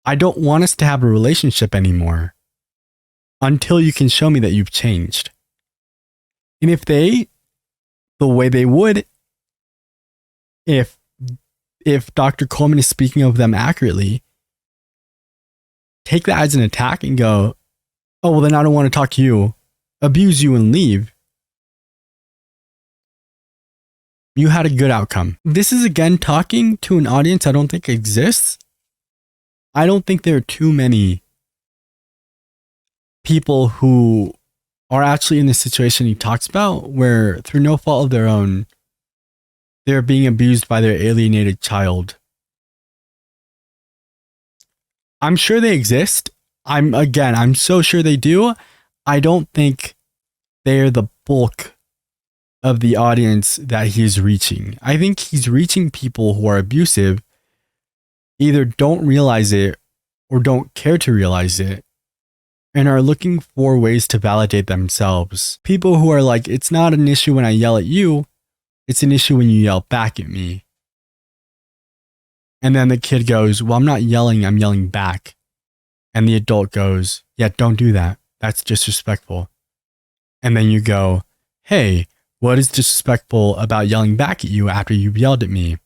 S1: I don't want us to have a relationship anymore until you can show me that you've changed. And if the way they would, if Dr. Coleman is speaking of them accurately, take that as an attack and go, oh, well, then I don't want to talk to you, abuse you and leave. You had a good outcome. This is again talking to an audience I don't think exists. I don't think there are too many people who are actually in the situation he talks about where through no fault of their own, they're being abused by their alienated child. I'm sure they exist. I'm so sure they do. I don't think they're the bulk of the audience that he's reaching. I think he's reaching people who are abusive, either don't realize it or don't care to realize it, and are looking for ways to validate themselves. People who are like, it's not an issue when I yell at you, it's an issue when you yell back at me. And then the kid goes, well, I'm not yelling, I'm yelling back. And the adult goes, yeah, don't do that. That's disrespectful. And then you go, hey, what is disrespectful about yelling back at you after you've yelled at me?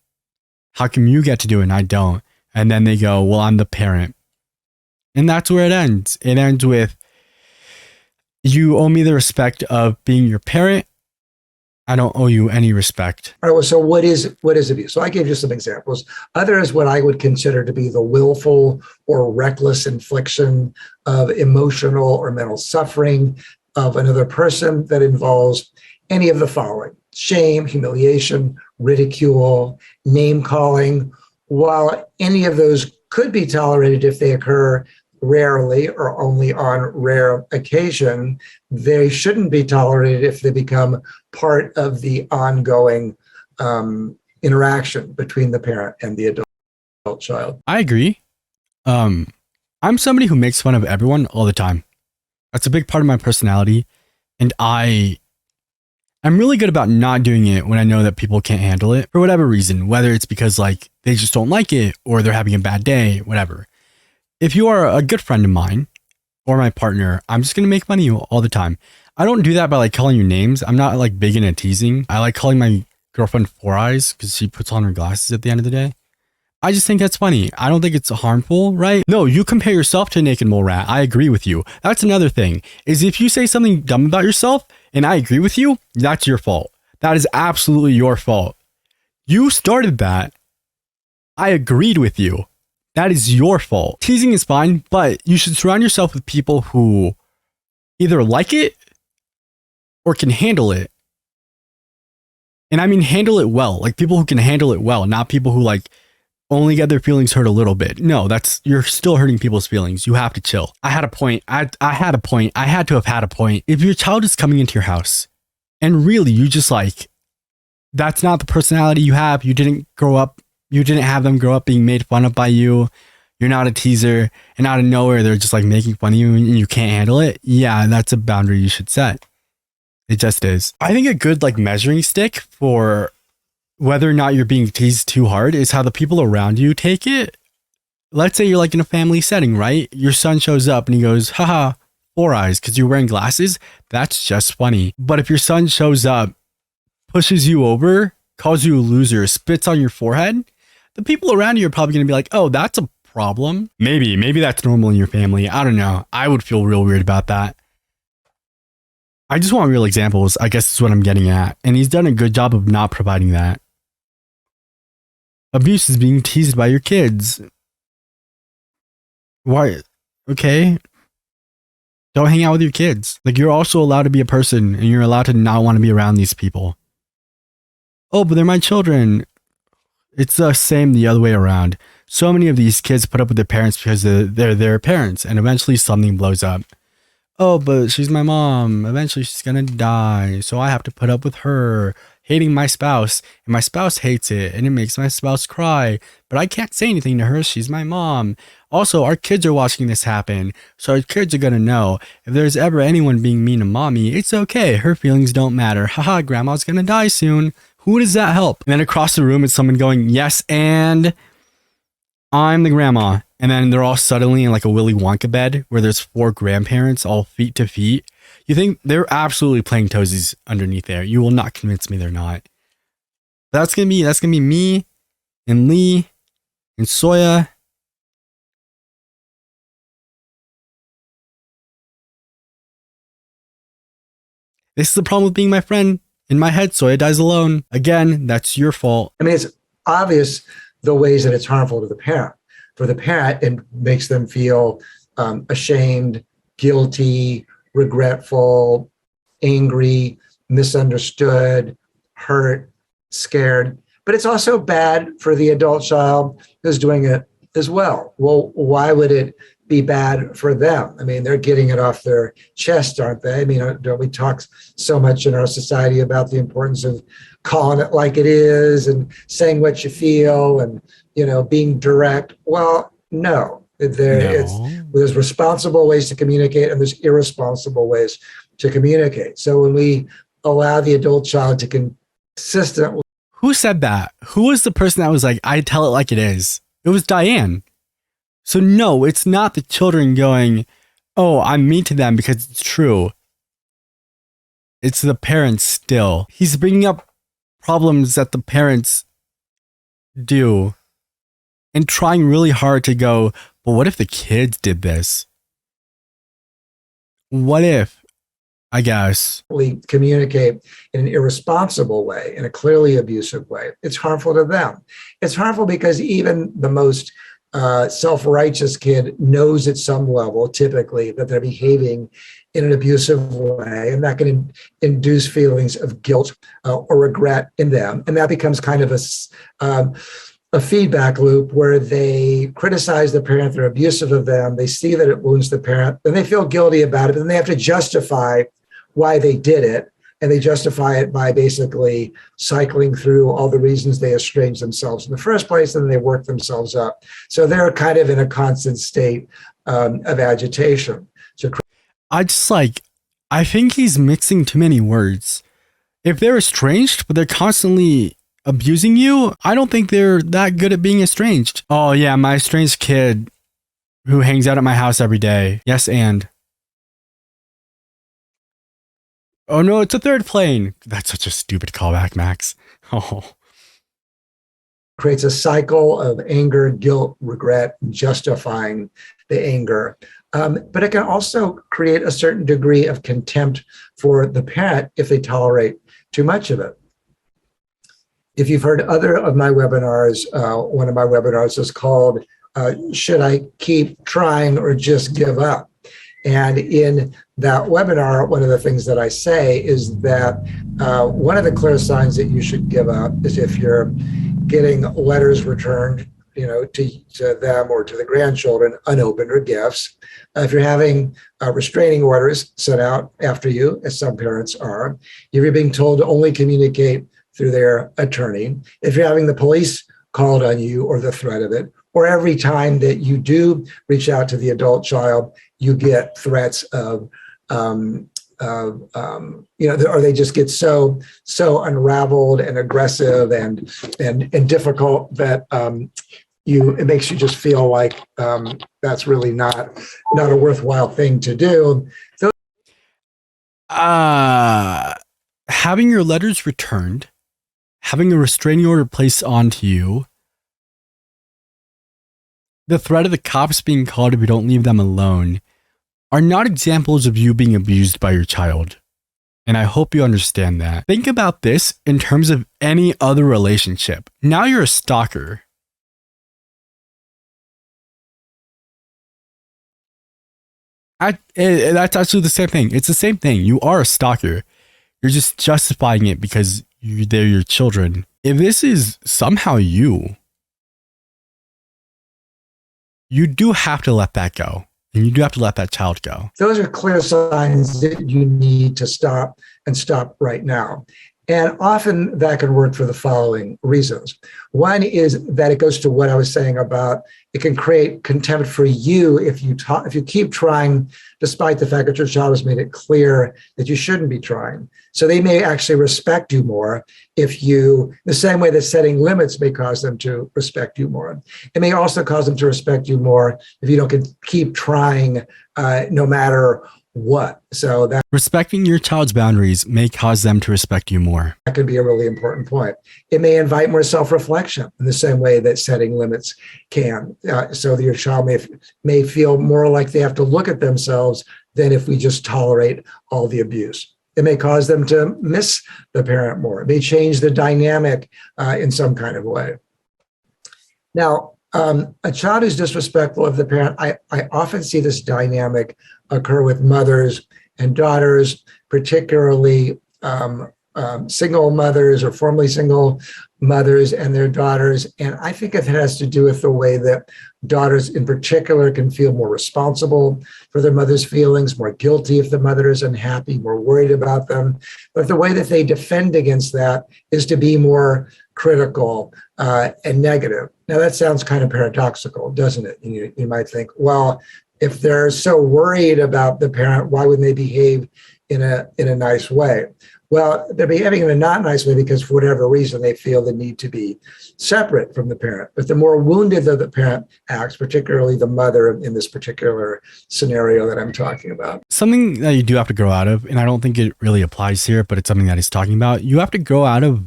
S1: How come you get to do it and I don't? And then they go, well, I'm the parent. And that's where it ends. It ends with, you owe me the respect of being your parent. I don't owe you any respect.
S2: All right, well, so what is abuse? So I gave you some examples. Other is what I would consider to be the willful or reckless infliction of emotional or mental suffering of another person that involves any of the following: shame, humiliation, ridicule, name calling. While any of those could be tolerated if they occur rarely or only on rare occasion, they shouldn't be tolerated if they become part of the ongoing interaction between the parent and the adult child.
S1: I agree. I'm somebody who makes fun of everyone all the time. That's a big part of my personality. And I'm really good about not doing it when I know that people can't handle it for whatever reason, whether it's because like they just don't like it or they're having a bad day, whatever. If you are a good friend of mine or my partner, I'm just going to make fun of you all the time. I don't do that by like calling you names. I'm not like big into teasing. I like calling my girlfriend Four Eyes because she puts on her glasses at the end of the day. I just think that's funny. I don't think it's harmful, right? No, you compare yourself to a naked mole rat. I agree with you. That's another thing, is if you say something dumb about yourself and I agree with you, that's your fault. That is absolutely your fault. You started that. I agreed with you. That is your fault. Teasing is fine, but you should surround yourself with people who either like it or can handle it. And I mean handle it well, like people who can handle it well, not people who like only get their feelings hurt a little bit. No, you're still hurting people's feelings. You have to chill. I had a point. I had a point. I had to have had a point. If your child is coming into your house and really you just like, that's not the personality you have. You didn't have them grow up being made fun of by you. You're not a teaser, and out of nowhere, they're just like making fun of you and you can't handle it. Yeah, that's a boundary you should set. It just is. I think a good like measuring stick for whether or not you're being teased too hard is how the people around you take it. Let's say you're like in a family setting, right? Your son shows up and he goes, haha, Four Eyes, because you're wearing glasses. That's just funny. But if your son shows up, pushes you over, calls you a loser, spits on your forehead, the people around you are probably going to be like, oh, that's a problem. Maybe that's normal in your family. I don't know. I would feel real weird about that. I just want real examples, I guess is what I'm getting at. And he's done a good job of not providing that. Abuse is being teased by your kids. Why? Okay. Don't hang out with your kids. Like, you're also allowed to be a person and you're allowed to not want to be around these people. Oh, but they're my children. It's the same the other way around. So many of these kids put up with their parents because they're their parents, and eventually something blows up. Oh, but she's my mom. Eventually she's gonna die, so I have to put up with her hating my spouse, and my spouse hates it, and it makes my spouse cry, but I can't say anything to her. She's my mom. Also, our kids are watching this happen, so our kids are gonna know if there's ever anyone being mean to mommy, it's okay. Her feelings don't matter. Haha, grandma's gonna die soon. Who does that help? And then across the room, it's someone going, yes, and I'm the grandma. And then they're all suddenly in like a Willy Wonka bed where there's 4 grandparents all feet to feet. You think they're absolutely playing toesies underneath there. You will not convince me they're not. That's gonna be me and Lee and Soya. This is the problem with being my friend. In my head, Soya dies alone. Again, that's your fault.
S2: I mean, it's obvious the ways that it's harmful to the parent. For the parent, it makes them feel ashamed, guilty, regretful, angry, misunderstood, hurt, scared. But it's also bad for the adult child who's doing it as well. Well, why would it be bad for them? I mean, they're getting it off their chest, aren't they? I mean, don't we talk so much in our society about the importance of calling it like it is and saying what you feel and, you know, being direct? Well, no. There's responsible ways to communicate and there's irresponsible ways to communicate. So when we allow the adult child to consistently...
S1: Who said that? Who was the person that was like, I tell it like it is? It was Diane. So no, it's not the children going, oh, I'm mean to them because it's true. It's the parents still. He's bringing up problems that the parents do and trying really hard to go, but what if the kids did this? What if, I guess.
S2: We communicate in an irresponsible way, in a clearly abusive way. It's harmful to them. It's harmful because even the most self-righteous kid knows at some level, typically, that they're behaving in an abusive way, and that can induce feelings of guilt or regret in them. And that becomes kind of a feedback loop where they criticize the parent, they're abusive of them, they see that it wounds the parent, then they feel guilty about it, but then they have to justify why they did it. And they justify it by basically cycling through all the reasons they estranged themselves in the first place, and then they work themselves up. So they're kind of in a constant state of agitation. So
S1: I just like, I think he's mixing too many words. If they're estranged, but they're constantly abusing you, I don't think they're that good at being estranged. Oh yeah, my estranged kid who hangs out at my house every day. Yes, and. Oh no, it's a third plane. That's such a stupid callback, Max. Oh.
S2: Creates a cycle of anger, guilt, regret, justifying the anger. But it can also create a certain degree of contempt for the parent if they tolerate too much of it. If you've heard other of my webinars, one of my webinars is called, Should I Keep Trying or Just Give Up? And in that webinar, one of the things that I say is that one of the clear signs that you should give up is if you're getting letters returned, to them or to the grandchildren unopened or gifts. If you're having restraining orders sent out after you, as some parents are, if you're being told to only communicate through their attorney, if you're having the police called on you or the threat of it, or every time that you do reach out to the adult child, you get threats of, or they just get so unraveled and aggressive and difficult that it makes you just feel like that's really not a worthwhile thing to do. So,
S1: having your letters returned, having a restraining order placed onto you, the threat of the cops being called if you don't leave them alone are not examples of you being abused by your child. And I hope you understand that. Think about this in terms of any other relationship. Now you're a stalker. That's actually the same thing. It's the same thing. You are a stalker. You're just justifying it because they're your children. If this is somehow you do have to let that go. And you do have to let that child go.
S2: Those are clear signs that you need to stop and stop right now. And often that can work for the following reasons. One is that it goes to what I was saying about it can create contempt for you if you keep trying, despite the fact that your child has made it clear that you shouldn't be trying. So they may actually respect you more if you, the same way that setting limits may cause them to respect you more. It may also cause them to respect you more if you don't keep trying no matter what. So that
S1: respecting your child's boundaries may cause them to respect you more.
S2: That could be a really important point. It may invite more self-reflection in the same way that setting limits can. So that your child may feel more like they have to look at themselves than if we just tolerate all the abuse. It may cause them to miss the parent more. It may change the dynamic in some kind of way. Now, a child who's disrespectful of the parent, I often see this dynamic occur with mothers and daughters, particularly single mothers or formerly single mothers and their daughters. And I think it has to do with the way that daughters in particular can feel more responsible for their mother's feelings, more guilty if the mother is unhappy, more worried about them. But the way that they defend against that is to be more critical and negative. Now that sounds kind of paradoxical, doesn't it? You might think, well, if they're so worried about the parent, why wouldn't they behave in a nice way? Well, they're behaving in a not nice way because for whatever reason, they feel the need to be separate from the parent. But the more wounded that the parent acts, particularly the mother in this particular scenario that I'm talking about.
S1: Something that you do have to grow out of, and I don't think it really applies here, but it's something that he's talking about. You have to grow out of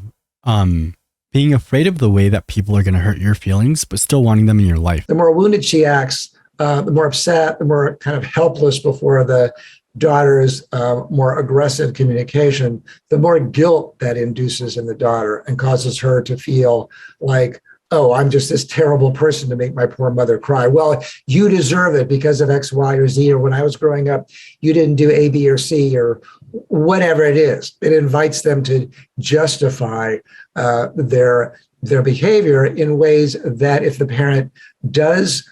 S1: being afraid of the way that people are going to hurt your feelings, but still wanting them in your life.
S2: The more wounded she acts, the more upset, the more kind of helpless before the daughter's more aggressive communication, the more guilt that induces in the daughter and causes her to feel like, oh, I'm just this terrible person to make my poor mother cry. Well, you deserve it because of X, Y, or Z, or when I was growing up, you didn't do A, B, or C, or whatever it is. It invites them to justify their behavior in ways that if the parent does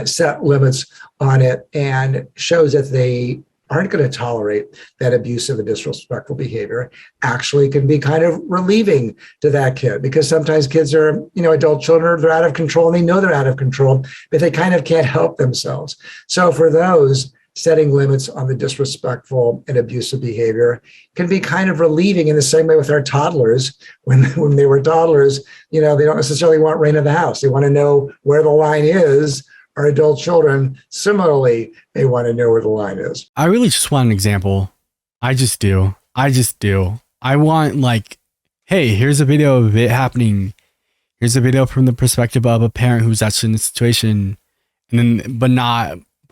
S2: set limits on it and shows that they aren't going to tolerate that abusive and disrespectful behavior, actually can be kind of relieving to that kid, because sometimes kids are, adult children, they're out of control and they know they're out of control, but they kind of can't help themselves. So for those, setting limits on the disrespectful and abusive behavior can be kind of relieving, in the same way with our toddlers. When they were toddlers, they don't necessarily want reign of the house. They want to know where the line is. Our adult children, similarly, they want to know where the line is.
S1: I really just want an example. I just do. I want, like, hey, here's a video of it happening. Here's a video from the perspective of a parent who's actually in the situation. And then, but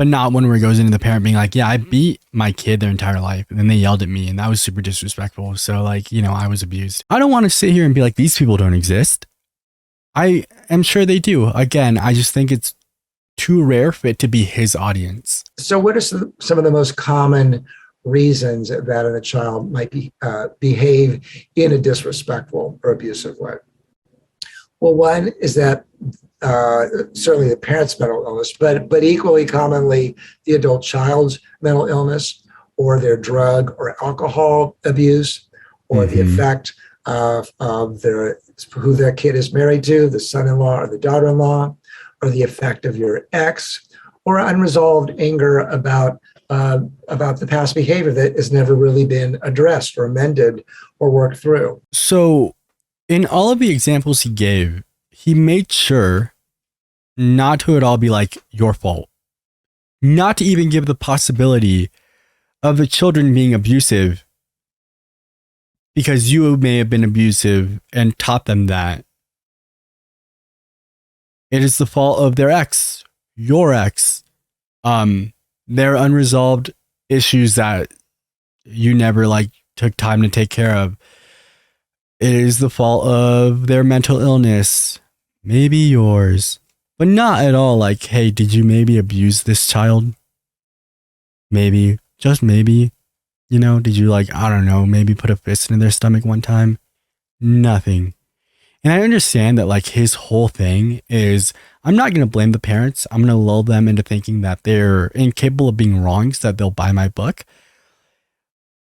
S1: not one where it goes into the parent being like, yeah, I beat my kid their entire life, and then they yelled at me, and that was super disrespectful. So, like, I was abused. I don't want to sit here and be like, these people don't exist. I am sure they do. Again, I just think it's too rare for it to be his audience.
S2: So what are some of the most common reasons that a child might behave in a disrespectful or abusive way? Well, one is that certainly the parent's mental illness, but equally commonly the adult child's mental illness, or their drug or alcohol abuse, or the effect of who their kid is married to, the son-in-law or the daughter-in-law, or the effect of your ex, or unresolved anger about the past behavior that has never really been addressed or amended or worked through.
S1: So in all of the examples he gave, he made sure not to at all be like your fault, not to even give the possibility of the children being abusive because you may have been abusive and taught them that. It is the fault of their ex, your ex, their unresolved issues that you never took time to take care of. It is the fault of their mental illness, maybe yours, but not at all like, hey, did you maybe abuse this child? Maybe, just maybe, did you I don't know, maybe put a fist in their stomach one time? Nothing. And I understand that his whole thing is, I'm not going to blame the parents. I'm going to lull them into thinking that they're incapable of being wrong so that they'll buy my book.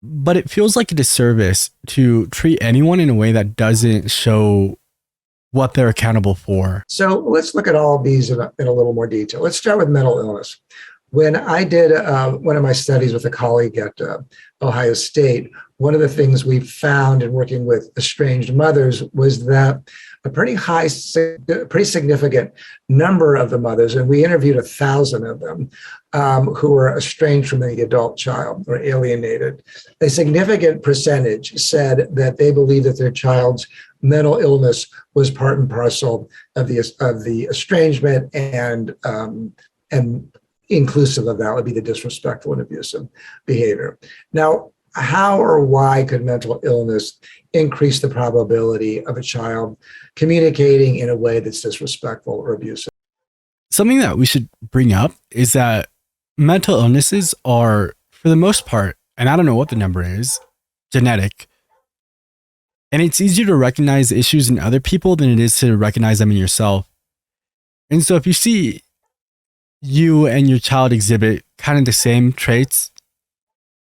S1: But it feels like a disservice to treat anyone in a way that doesn't show what they're accountable for.
S2: So let's look at all of these in a little more detail. Let's start with mental illness. When I did one of my studies with a colleague at Ohio State, one of the things we found in working with estranged mothers was that a pretty significant number of the mothers, and we interviewed 1,000 of them, who were estranged from the adult child or alienated. A significant percentage said that they believed that their child's mental illness was part and parcel of the estrangement, and inclusive of that would be the disrespectful and abusive behavior. Now, how or why could mental illness increase the probability of a child communicating in a way that's disrespectful or abusive?
S1: Something that we should bring up is that mental illnesses are, for the most part, and I don't know what the number is, genetic. And it's easier to recognize issues in other people than it is to recognize them in yourself. And so if you see you and your child exhibit kind of the same traits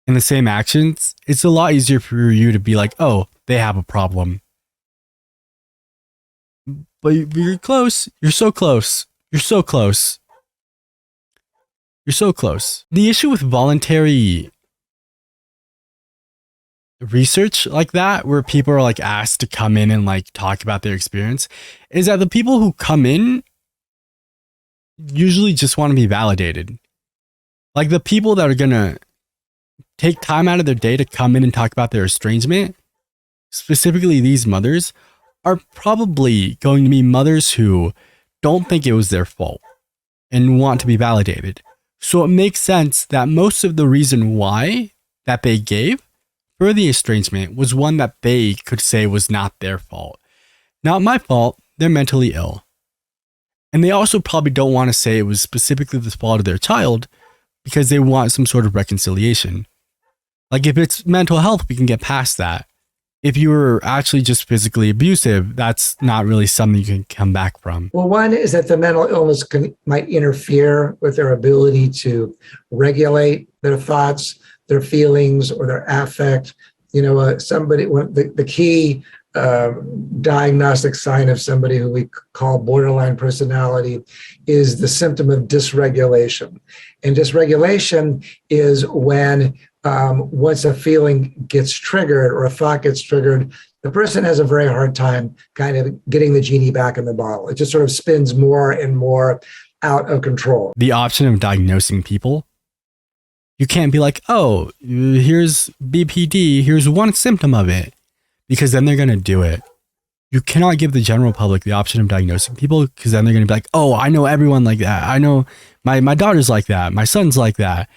S1: and the same actions, it's a lot easier for you to be like, oh, they have a problem. But you're close. You're so close. You're so close. You're so close. The issue with voluntary research like that, where people are asked to come in and talk about their experience, is that the people who come in usually just want to be validated. The people that are gonna take time out of their day to come in and talk about their estrangement, specifically these mothers, are probably going to be mothers who don't think it was their fault and want to be validated. So it makes sense that most of the reason why that they gave for the estrangement was one that they could say was not their fault. Not my fault, they're mentally ill. And they also probably don't want to say it was specifically the fault of their child because they want some sort of reconciliation. If it's mental health, we can get past that. If you were actually just physically abusive, that's not really something you can come back from.
S2: Well, one is that the mental illness might interfere with their ability to regulate their thoughts, their feelings, or their affect. The key diagnostic sign of somebody who we call borderline personality is the symptom of dysregulation. And dysregulation is when once a feeling gets triggered or a thought gets triggered, the person has a very hard time kind of getting the genie back in the bottle. It just sort of spins more and more out of control.
S1: The option of diagnosing people, you can't be like, oh, here's BPD, here's one symptom of it, because then they're going to do it. You cannot give the general public the option of diagnosing people, because then they're going to be like, oh, I know everyone like that. I know my daughter's like that. My son's like that.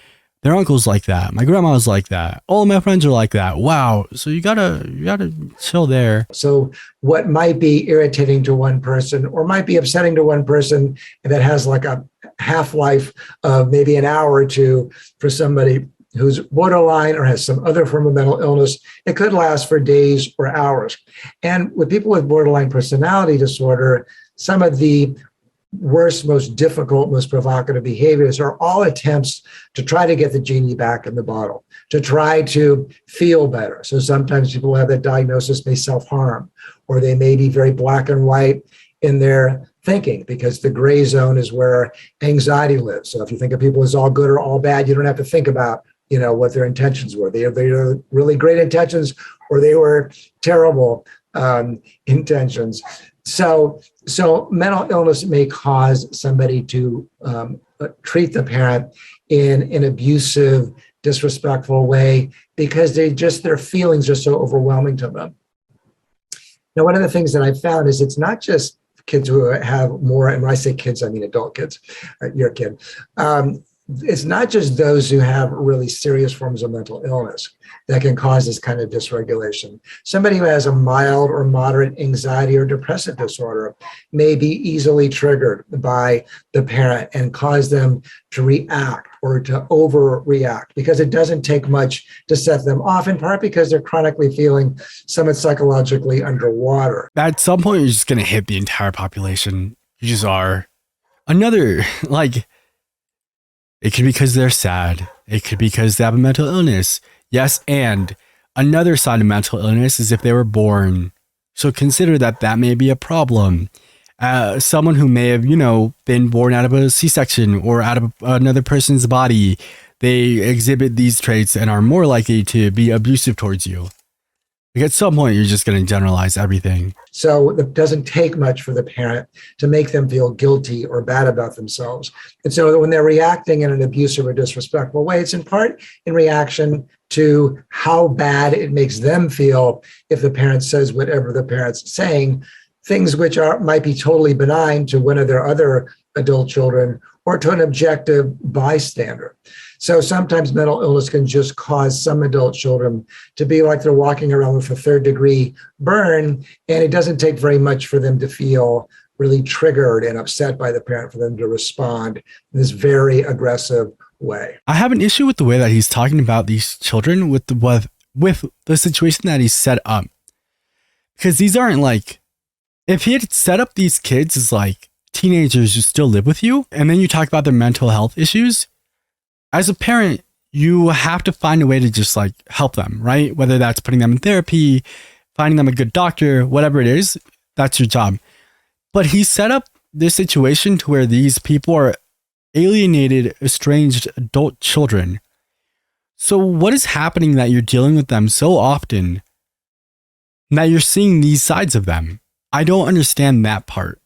S1: Their uncle's like that. My grandma's like that. All of my friends are like that. Wow. So you gotta chill there.
S2: So what might be irritating to one person or might be upsetting to one person that has like a half-life of maybe an hour or two for somebody who's borderline or has some other form of mental illness, it could last for days or hours. And with people with borderline personality disorder, some of the worst, most difficult, most provocative behaviors are all attempts to try to get the genie back in the bottle, to try to feel better. So sometimes people who have that diagnosis may self-harm, or they may be very black and white in their thinking, because the gray zone is where anxiety lives. So if you think of people as all good or all bad, you don't have to think about, what their intentions were. They are really great intentions, or they were terrible intentions. So mental illness may cause somebody to treat the parent in an abusive, disrespectful way because their feelings are so overwhelming to them. Now, one of the things that I found is it's not just kids who have more, and when I say kids, I mean adult kids, your kid. It's not just those who have really serious forms of mental illness that can cause this kind of dysregulation. Somebody who has a mild or moderate anxiety or depressive disorder may be easily triggered by the parent and cause them to react or to overreact, because it doesn't take much to set them off, in part because they're chronically feeling somewhat psychologically underwater.
S1: At some point, you're just going to hit the entire population. You just are. Another, it could be because they're sad. It could be because they have a mental illness. Yes, and another sign of mental illness is if they were born. So consider that may be a problem. Someone who may have, been born out of a C-section or out of another person's body, they exhibit these traits and are more likely to be abusive towards you. Like at some point, you're just going to generalize everything.
S2: So it doesn't take much for the parent to make them feel guilty or bad about themselves. And so when they're reacting in an abusive or disrespectful way, it's in part in reaction to how bad it makes them feel if the parent says whatever the parent's saying, things which might be totally benign to one of their other adult children or to an objective bystander. So sometimes mental illness can just cause some adult children to be like they're walking around with a third-degree burn, and it doesn't take very much for them to feel really triggered and upset by the parent for them to respond in this very aggressive way.
S1: I have an issue with the way that he's talking about these children with the situation that he's set up. Because these aren't if he had set up these kids as teenagers who still live with you, and then you talk about their mental health issues, as a parent, you have to find a way to just help them, right? Whether that's putting them in therapy, finding them a good doctor, whatever it is, that's your job. But he set up this situation to where these people are alienated, estranged adult children. So what is happening that you're dealing with them so often that you're seeing these sides of them? I don't understand that part.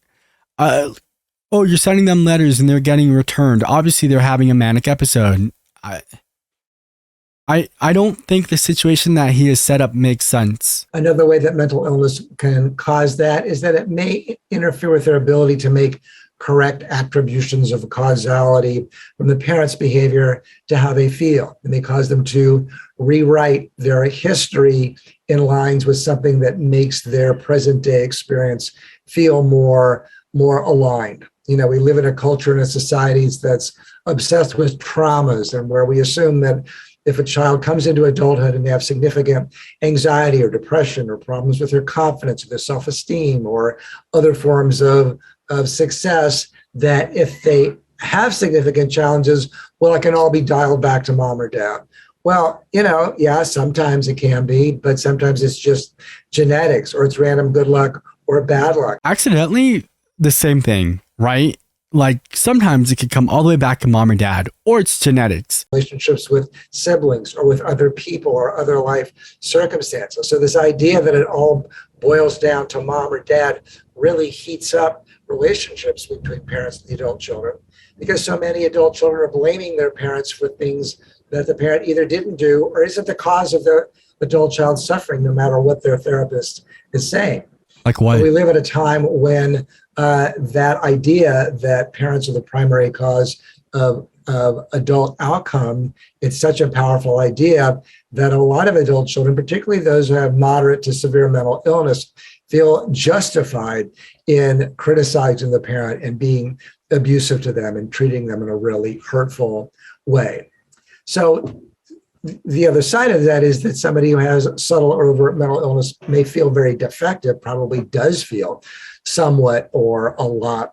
S1: You're sending them letters and they're getting returned. Obviously, they're having a manic episode. I don't think the situation that he has set up makes sense.
S2: Another way that mental illness can cause that is that it may interfere with their ability to make correct attributions of causality from the parent's behavior to how they feel. It may cause them to rewrite their history in lines with something that makes their present day experience feel more aligned. We live in a culture and a society that's obsessed with traumas, and where we assume that if a child comes into adulthood and they have significant anxiety or depression or problems with their confidence or their self-esteem or other forms of success, that if they have significant challenges, well, it can all be dialed back to mom or dad. Well, yeah, sometimes it can be, but sometimes it's just genetics or it's random good luck or bad luck.
S1: Accidentally, the same thing, right? Like sometimes it could come all the way back to mom or dad, or it's genetics.
S2: Relationships with siblings or with other people or other life circumstances. So this idea that it all boils down to mom or dad really heats up relationships between parents and the adult children, because so many adult children are blaming their parents for things that the parent either didn't do or isn't the cause of the adult child's suffering, no matter what their therapist is saying.
S1: Like what?
S2: We live at a time when that idea that parents are the primary cause of adult outcome, it's such a powerful idea that a lot of adult children, particularly those who have moderate to severe mental illness, feel justified in criticizing the parent and being abusive to them and treating them in a really hurtful way. So the other side of that is that somebody who has subtle or overt mental illness may feel very defective, probably does feel somewhat or a lot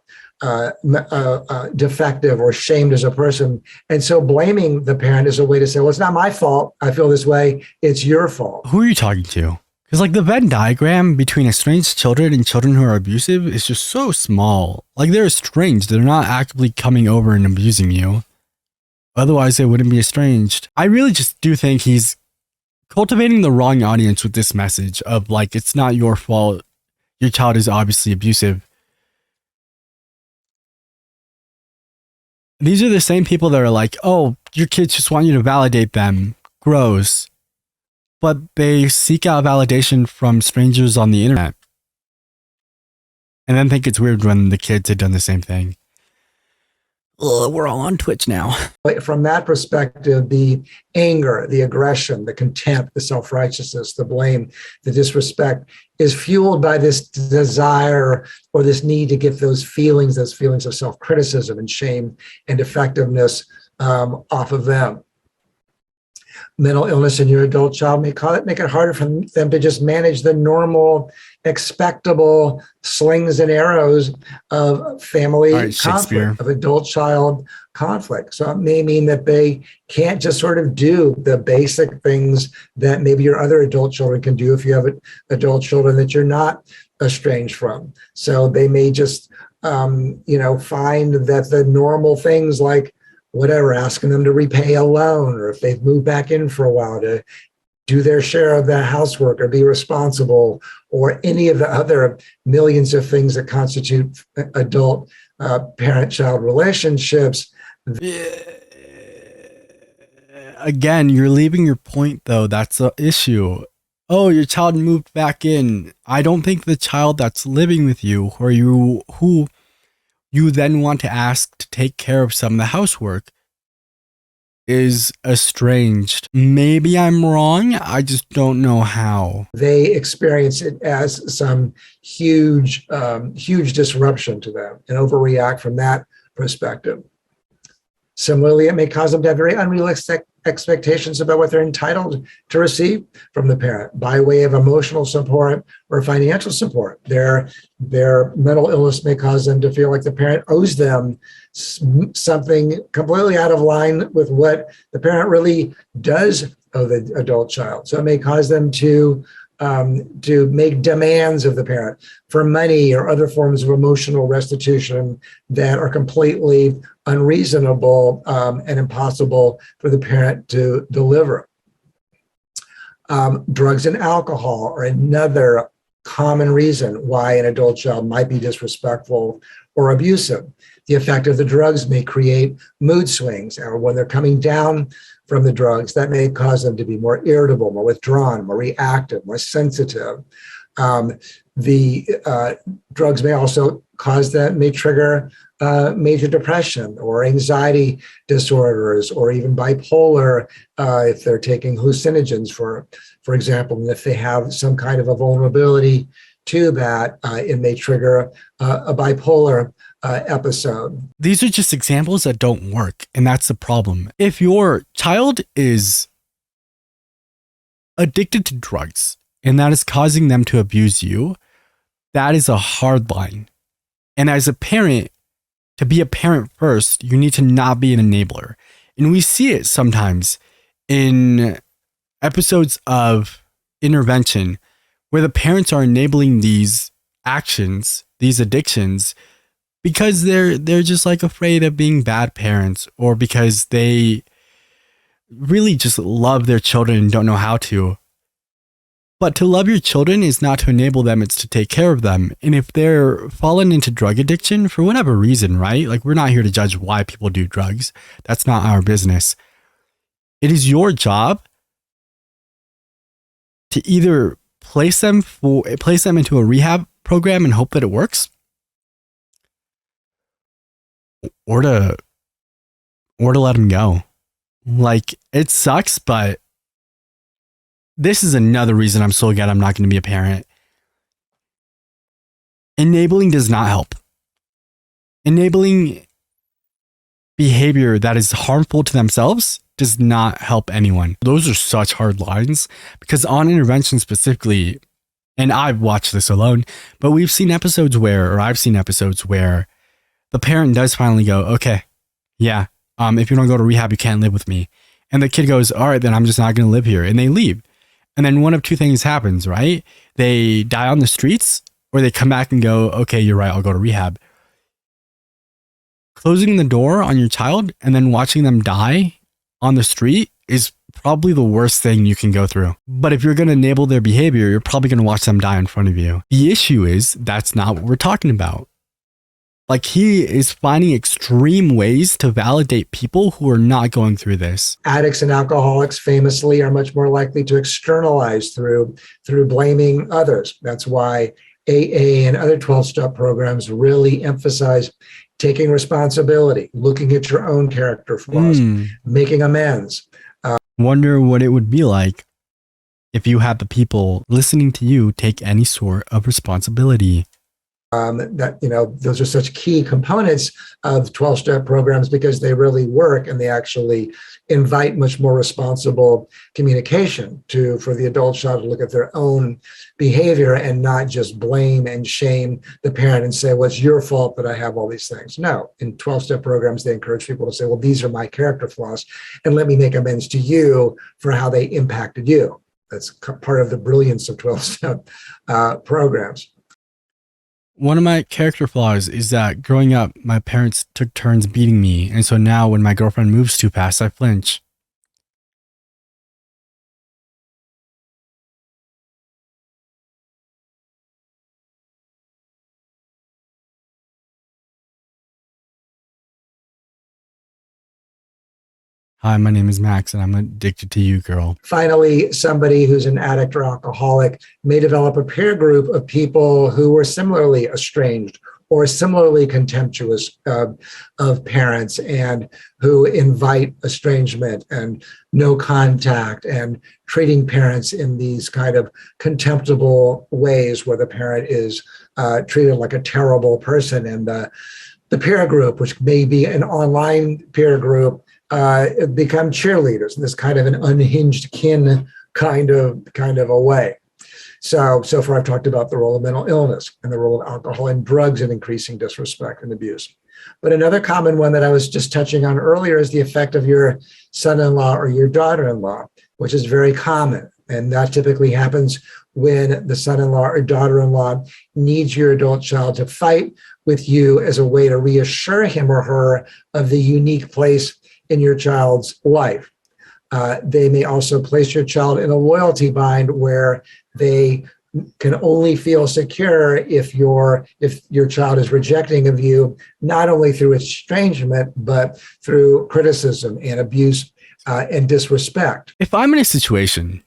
S2: defective or shamed as a person. And so blaming the parent is a way to say, well, it's not my fault. I feel this way. It's your fault.
S1: Who are you talking to? Because like the Venn diagram between estranged children and children who are abusive is just so small. Like they're estranged. They're not actively coming over and abusing you. Otherwise, they wouldn't be estranged. I really just do think he's cultivating the wrong audience with this message of like, it's not your fault. Your child is obviously abusive. These are the same people that are like, oh, your kids just want you to validate them. Gross. But they seek out validation from strangers on the internet. And then think it's weird when the kids had done the same thing. Ugh, we're all on Twitch now.
S2: From that perspective, the anger, the aggression, the contempt, the self-righteousness, the blame, the disrespect is fueled by this desire or this need to get those feelings of self-criticism and shame and defectiveness off of them. Mental illness in your adult child make it harder for them to just manage the normal, expectable slings and arrows of family conflict, of adult child conflict. So it may mean that they can't just sort of do the basic things that maybe your other adult children can do if you have adult children that you're not estranged from. So they may just, find that the normal things like whatever, asking them to repay a loan, or if they've moved back in for a while to do their share of the housework or be responsible, or any of the other millions of things that constitute adult parent-child relationships.
S1: Again, you're leaving your point though. That's the issue. Oh, your child moved back in. I don't think the child that's living with you, who you then want to ask to take care of some of the housework, is estranged. Maybe I'm wrong. I just don't know how.
S2: They experience it as some huge disruption to them and overreact from that perspective. Similarly, it may cause them to have very unrealistic expectations about what they're entitled to receive from the parent by way of emotional support or financial support. Their mental illness may cause them to feel like the parent owes them something completely out of line with what the parent really does owe the adult child. So it may cause them to make demands of the parent for money or other forms of emotional restitution that are completely unreasonable and impossible for the parent to deliver. Drugs and alcohol are another common reason why an adult child might be disrespectful or abusive. The effect of the drugs may create mood swings, or when they're coming down from the drugs, that may cause them to be more irritable, more withdrawn, more reactive, more sensitive. The drugs may also may trigger major depression or anxiety disorders, or even bipolar if they're taking hallucinogens, for example. And if they have some kind of a vulnerability to that, it may trigger a bipolar episode.
S1: These are just examples that don't work, and that's the problem. If your child is addicted to drugs and that is causing them to abuse you, that is a hard line. And as a parent, to be a parent first, you need to not be an enabler. And we see it sometimes in episodes of intervention where the parents are enabling these actions, these addictions, because they're just like afraid of being bad parents, or because they really just love their children and don't know how to. But to love your children is not to enable them, it's to take care of them. And if they're fallen into drug addiction for whatever reason, right? Like, we're not here to judge why people do drugs. That's not our business. It is your job to either place them into a rehab program and hope that it works, or to let them go. Like, it sucks, but this is another reason I'm so glad I'm not going to be a parent. Enabling does not help. Enabling behavior that is harmful to themselves does not help anyone. Those are such hard lines, because on intervention specifically, and I've watched this alone, but I've seen episodes where the parent does finally go, okay, yeah, if you don't go to rehab, you can't live with me. And the kid goes, all right, then I'm just not going to live here. And they leave. And then one of two things happens, right? They die on the streets, or they come back and go, okay, you're right, I'll go to rehab. Closing the door on your child and then watching them die on the street is probably the worst thing you can go through. But if you're going to enable their behavior, you're probably going to watch them die in front of you. The issue is that's not what we're talking about. Like, he is finding extreme ways to validate people who are not going through this.
S2: Addicts and alcoholics famously are much more likely to externalize through blaming others. That's why AA and other 12-step programs really emphasize taking responsibility, looking at your own character flaws, making amends.
S1: Wonder what it would be like if you had the people listening to you take any sort of responsibility.
S2: Those are such key components of 12-step programs, because they really work and they actually invite much more responsible communication for the adult child to look at their own behavior and not just blame and shame the parent and say, well, it's your fault that I have all these things. No, in 12-step programs, they encourage people to say, well, these are my character flaws, and let me make amends to you for how they impacted you. That's part of the brilliance of 12-step programs.
S1: One of my character flaws is that growing up, my parents took turns beating me. And so now when my girlfriend moves too fast, I flinch. Hi, my name is Max, and I'm addicted to you, girl.
S2: Finally, somebody who's an addict or alcoholic may develop a peer group of people who were similarly estranged or similarly contemptuous of parents, and who invite estrangement and no contact and treating parents in these kind of contemptible ways where the parent is treated like a terrible person. And the peer group, which may be an online peer group, become cheerleaders in this kind of an unhinged kin kind of a way. So far I've talked about the role of mental illness and the role of alcohol and drugs in increasing disrespect and abuse. But another common one that I was just touching on earlier is the effect of your son-in-law or your daughter-in-law, which is very common. And that typically happens when the son-in-law or daughter-in-law needs your adult child to fight with you as a way to reassure him or her of the unique place in your child's life. They may also place your child in a loyalty bind where they can only feel secure if your child is rejecting of you, not only through estrangement, but through criticism and abuse and disrespect.
S1: If I'm in a situation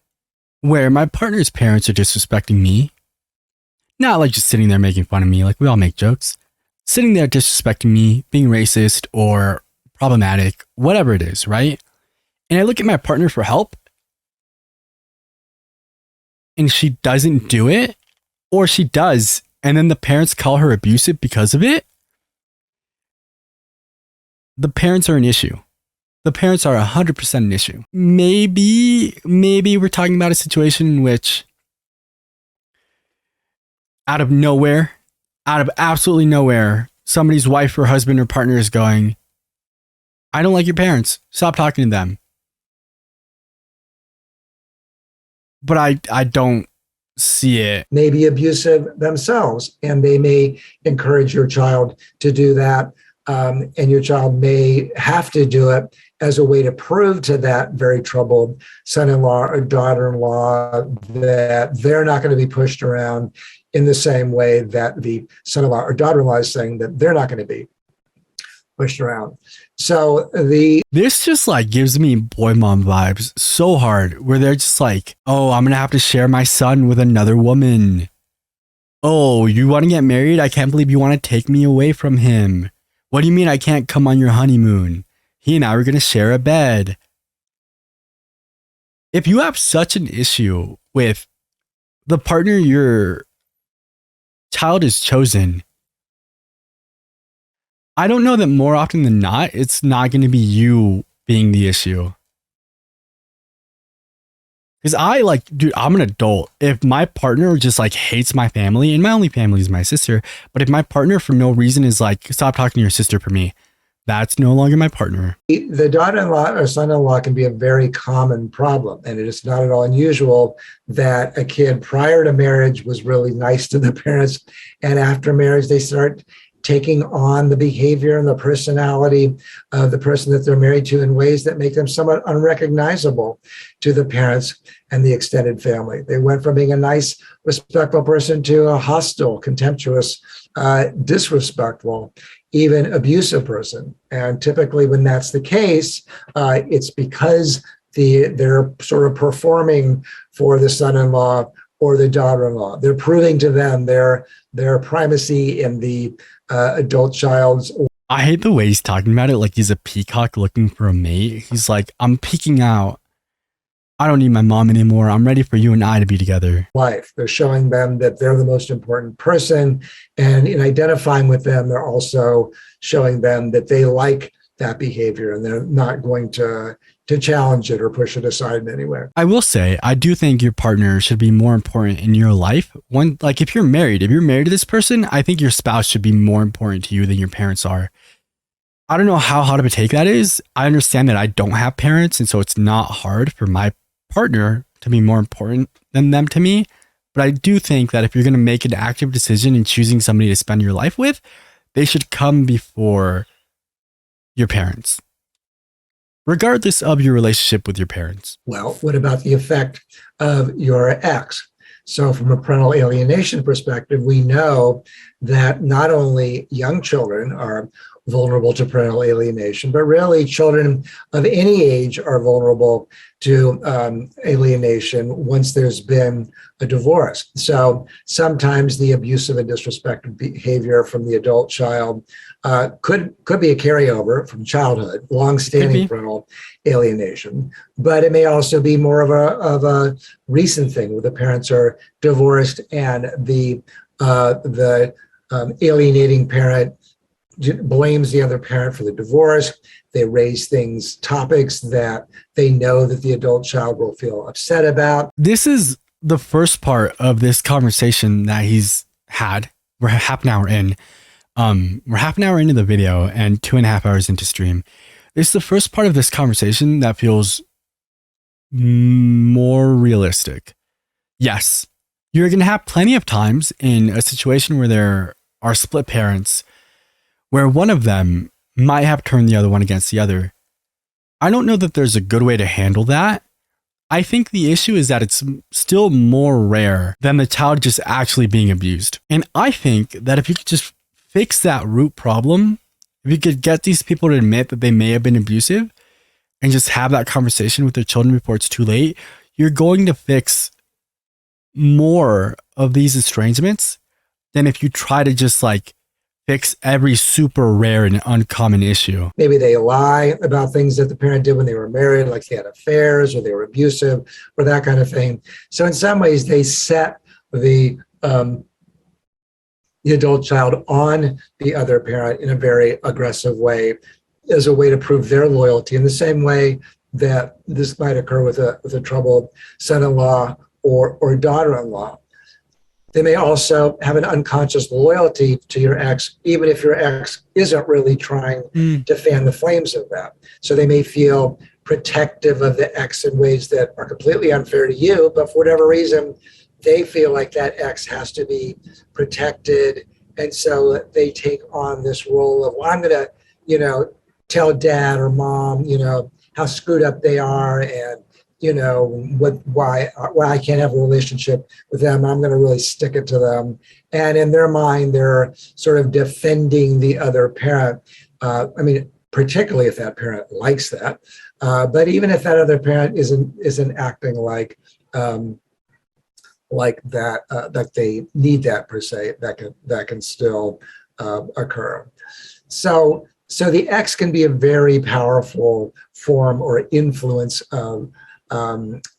S1: where my partner's parents are disrespecting me, not like just sitting there making fun of me, like we all make jokes, sitting there disrespecting me, being racist or problematic, whatever it is, right? And I look at my partner for help and she doesn't do it, or she does, and then the parents call her abusive because of it, the parents are an issue. The parents are 100% an issue. Maybe we're talking about a situation in which out of absolutely nowhere, somebody's wife or husband or partner is going, I don't like your parents. Stop talking to them. but I don't see it.
S2: May be abusive themselves, and they may encourage your child to do that. And your child may have to do it as a way to prove to that very troubled son-in-law or daughter-in-law that they're not going to be pushed around in the same way that the son-in-law or daughter-in-law is saying that they're not going to be pushed around. So
S1: this just like gives me boy mom vibes so hard, where they're just like, oh, I'm gonna have to share my son with another woman. Oh, you want to get married? I can't believe you want to take me away from him. What do you mean I can't come on your honeymoon? He and I are gonna share a bed. If you have such an issue with the partner your child has chosen, I don't know that more often than not, it's not going to be you being the issue. Because dude, I'm an adult. If my partner just like hates my family, and my only family is my sister, but if my partner for no reason is like, stop talking to your sister for me, that's no longer my partner.
S2: The daughter-in-law or son-in-law can be a very common problem, and it is not at all unusual that a kid prior to marriage was really nice to the parents, and after marriage they start taking on the behavior and the personality of the person that they're married to in ways that make them somewhat unrecognizable to the parents and the extended family. They went from being a nice, respectful person to a hostile, contemptuous, disrespectful, even abusive person. And typically when that's the case, it's because they're sort of performing for the son-in-law or the daughter-in-law. They're proving to them their primacy in the adult child's.
S1: I hate the way he's talking about it like he's a peacock looking for a mate. He's like, I'm peeking out. I don't need my mom anymore. I'm ready for you and I to be together.
S2: Life. They're showing them that they're the most important person. And in identifying with them, they're also showing them that they like that behavior and they're not going to challenge it or push it aside in any way.
S1: I will say, I do think your partner should be more important in your life. One, like if you're married to this person, I think your spouse should be more important to you than your parents are. I don't know how hard of a take that is. I understand that I don't have parents, and so it's not hard for my partner to be more important than them to me. But I do think that if you're going to make an active decision in choosing somebody to spend your life with, they should come before your parents, regardless of your relationship with your parents.
S2: Well, what about the effect of your ex? So from a parental alienation perspective, we know that not only young children are vulnerable to parental alienation, but really children of any age are vulnerable to alienation once there's been a divorce. So sometimes the abusive and disrespectful behavior from the adult child could be a carryover from childhood, longstanding parental alienation, but it may also be more of a recent thing where the parents are divorced and the alienating parent blames the other parent for the divorce. They raise topics that they know that the adult child will feel upset about.
S1: This is the first part of this conversation that he's had. We're half an hour in. We're half an hour into the video and 2.5 hours into stream. It's the first part of this conversation that feels more realistic. Yes, you're going to have plenty of times in a situation where there are split parents where one of them might have turned the other one against the other. I don't know that there's a good way to handle that. I think the issue is that it's still more rare than the child just actually being abused. And I think that if you could just fix that root problem, if you could get these people to admit that they may have been abusive and just have that conversation with their children before it's too late, you're going to fix more of these estrangements than if you try to just like fix every super rare and uncommon issue.
S2: Maybe they lie about things that the parent did when they were married, like they had affairs or they were abusive or that kind of thing. So in some ways, they set the adult child on the other parent in a very aggressive way as a way to prove their loyalty, in the same way that this might occur with a troubled son-in-law or daughter-in-law. They may also have an unconscious loyalty to your ex, even if your ex isn't really trying to fan the flames of that. So they may feel protective of the ex in ways that are completely unfair to you, but for whatever reason, they feel like that ex has to be protected. And so they take on this role of, well, I'm going to, tell dad or mom, how screwed up they are, and, why I can't have a relationship with them. I'm going to really stick it to them. And in their mind, they're sort of defending the other parent. Particularly if that parent likes that. But even if that other parent isn't acting like that, that they need that per se, that can still occur. So the X can be a very powerful form or influence of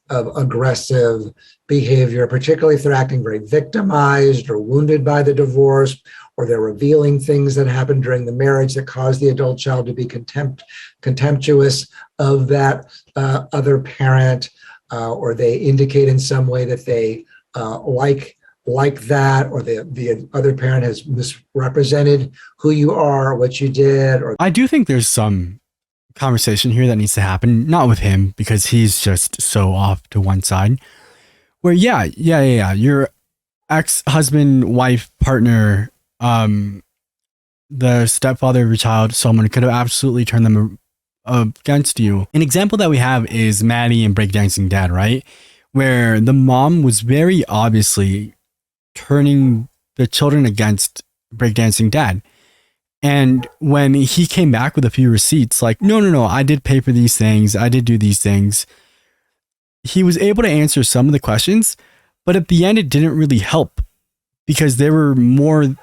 S2: aggressive behavior, particularly if they're acting very victimized or wounded by the divorce, or they're revealing things that happened during the marriage that cause the adult child to be contemptuous of that other parent, or they indicate in some way that they like that, or the other parent has misrepresented who you are, what you did. Or
S1: I do think there's some conversation here that needs to happen, not with him because he's just so off to one side, where your ex-husband, wife, partner, the stepfather of your child, someone could have absolutely turned them against you. An example that we have is Maddie and Breakdancing Dad, right? Where the mom was very obviously turning the children against Breakdancing Dad. And when he came back with a few receipts, like, no, I did pay for these things, I did do these things, he was able to answer some of the questions, but at the end, it didn't really help because there were more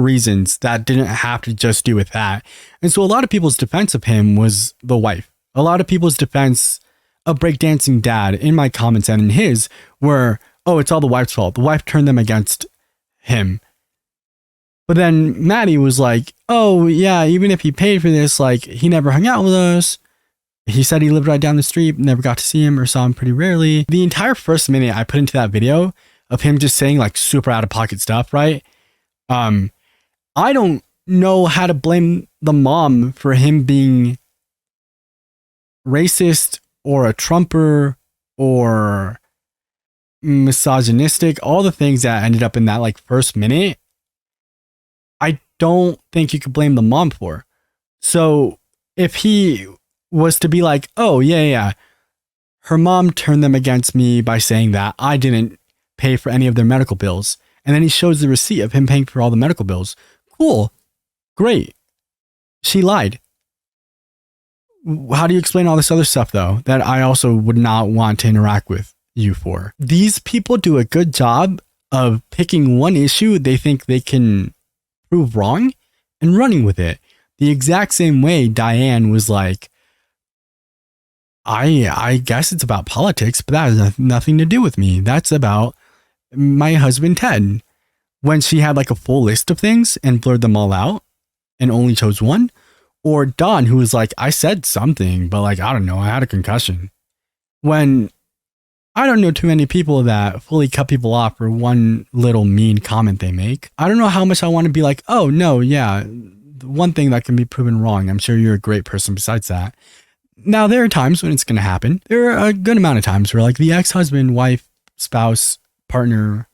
S1: reasons that didn't have to just do with that. And so a lot of people's defense of him was the wife. A lot of people's defense of Breakdancing Dad in my comments and in his were, oh, it's all the wife's fault. The wife turned them against him. But then Maddie was like, oh yeah, even if he paid for this, like he never hung out with us. He said he lived right down the street, never got to see him or saw him pretty rarely. The entire first minute I put into that video of him just saying like super out of pocket stuff, right? I don't know how to blame the mom for him being racist or a Trumper or misogynistic, all the things that ended up in that like first minute. I don't think you could blame the mom for. So if he was to be like, oh yeah, her mom turned them against me by saying that I didn't pay for any of their medical bills. And then he shows the receipt of him paying for all the medical bills. Cool. Great. She lied. How do you explain all this other stuff, though, that I also would not want to interact with you for? These people do a good job of picking one issue they think they can prove wrong and running with it. The exact same way Diane was like, I guess it's about politics, but that has nothing to do with me. That's about my husband, Ted. When she had like a full list of things and blurred them all out and only chose one. Or Don, who was like, I said something, but like, I don't know, I had a concussion. When I don't know too many people that fully cut people off for one little mean comment they make. I don't know how much I want to be like, oh no, yeah, the one thing that can be proven wrong. I'm sure you're a great person besides that. Now, there are times when it's going to happen. There are a good amount of times where like the ex-husband, wife, spouse, partner,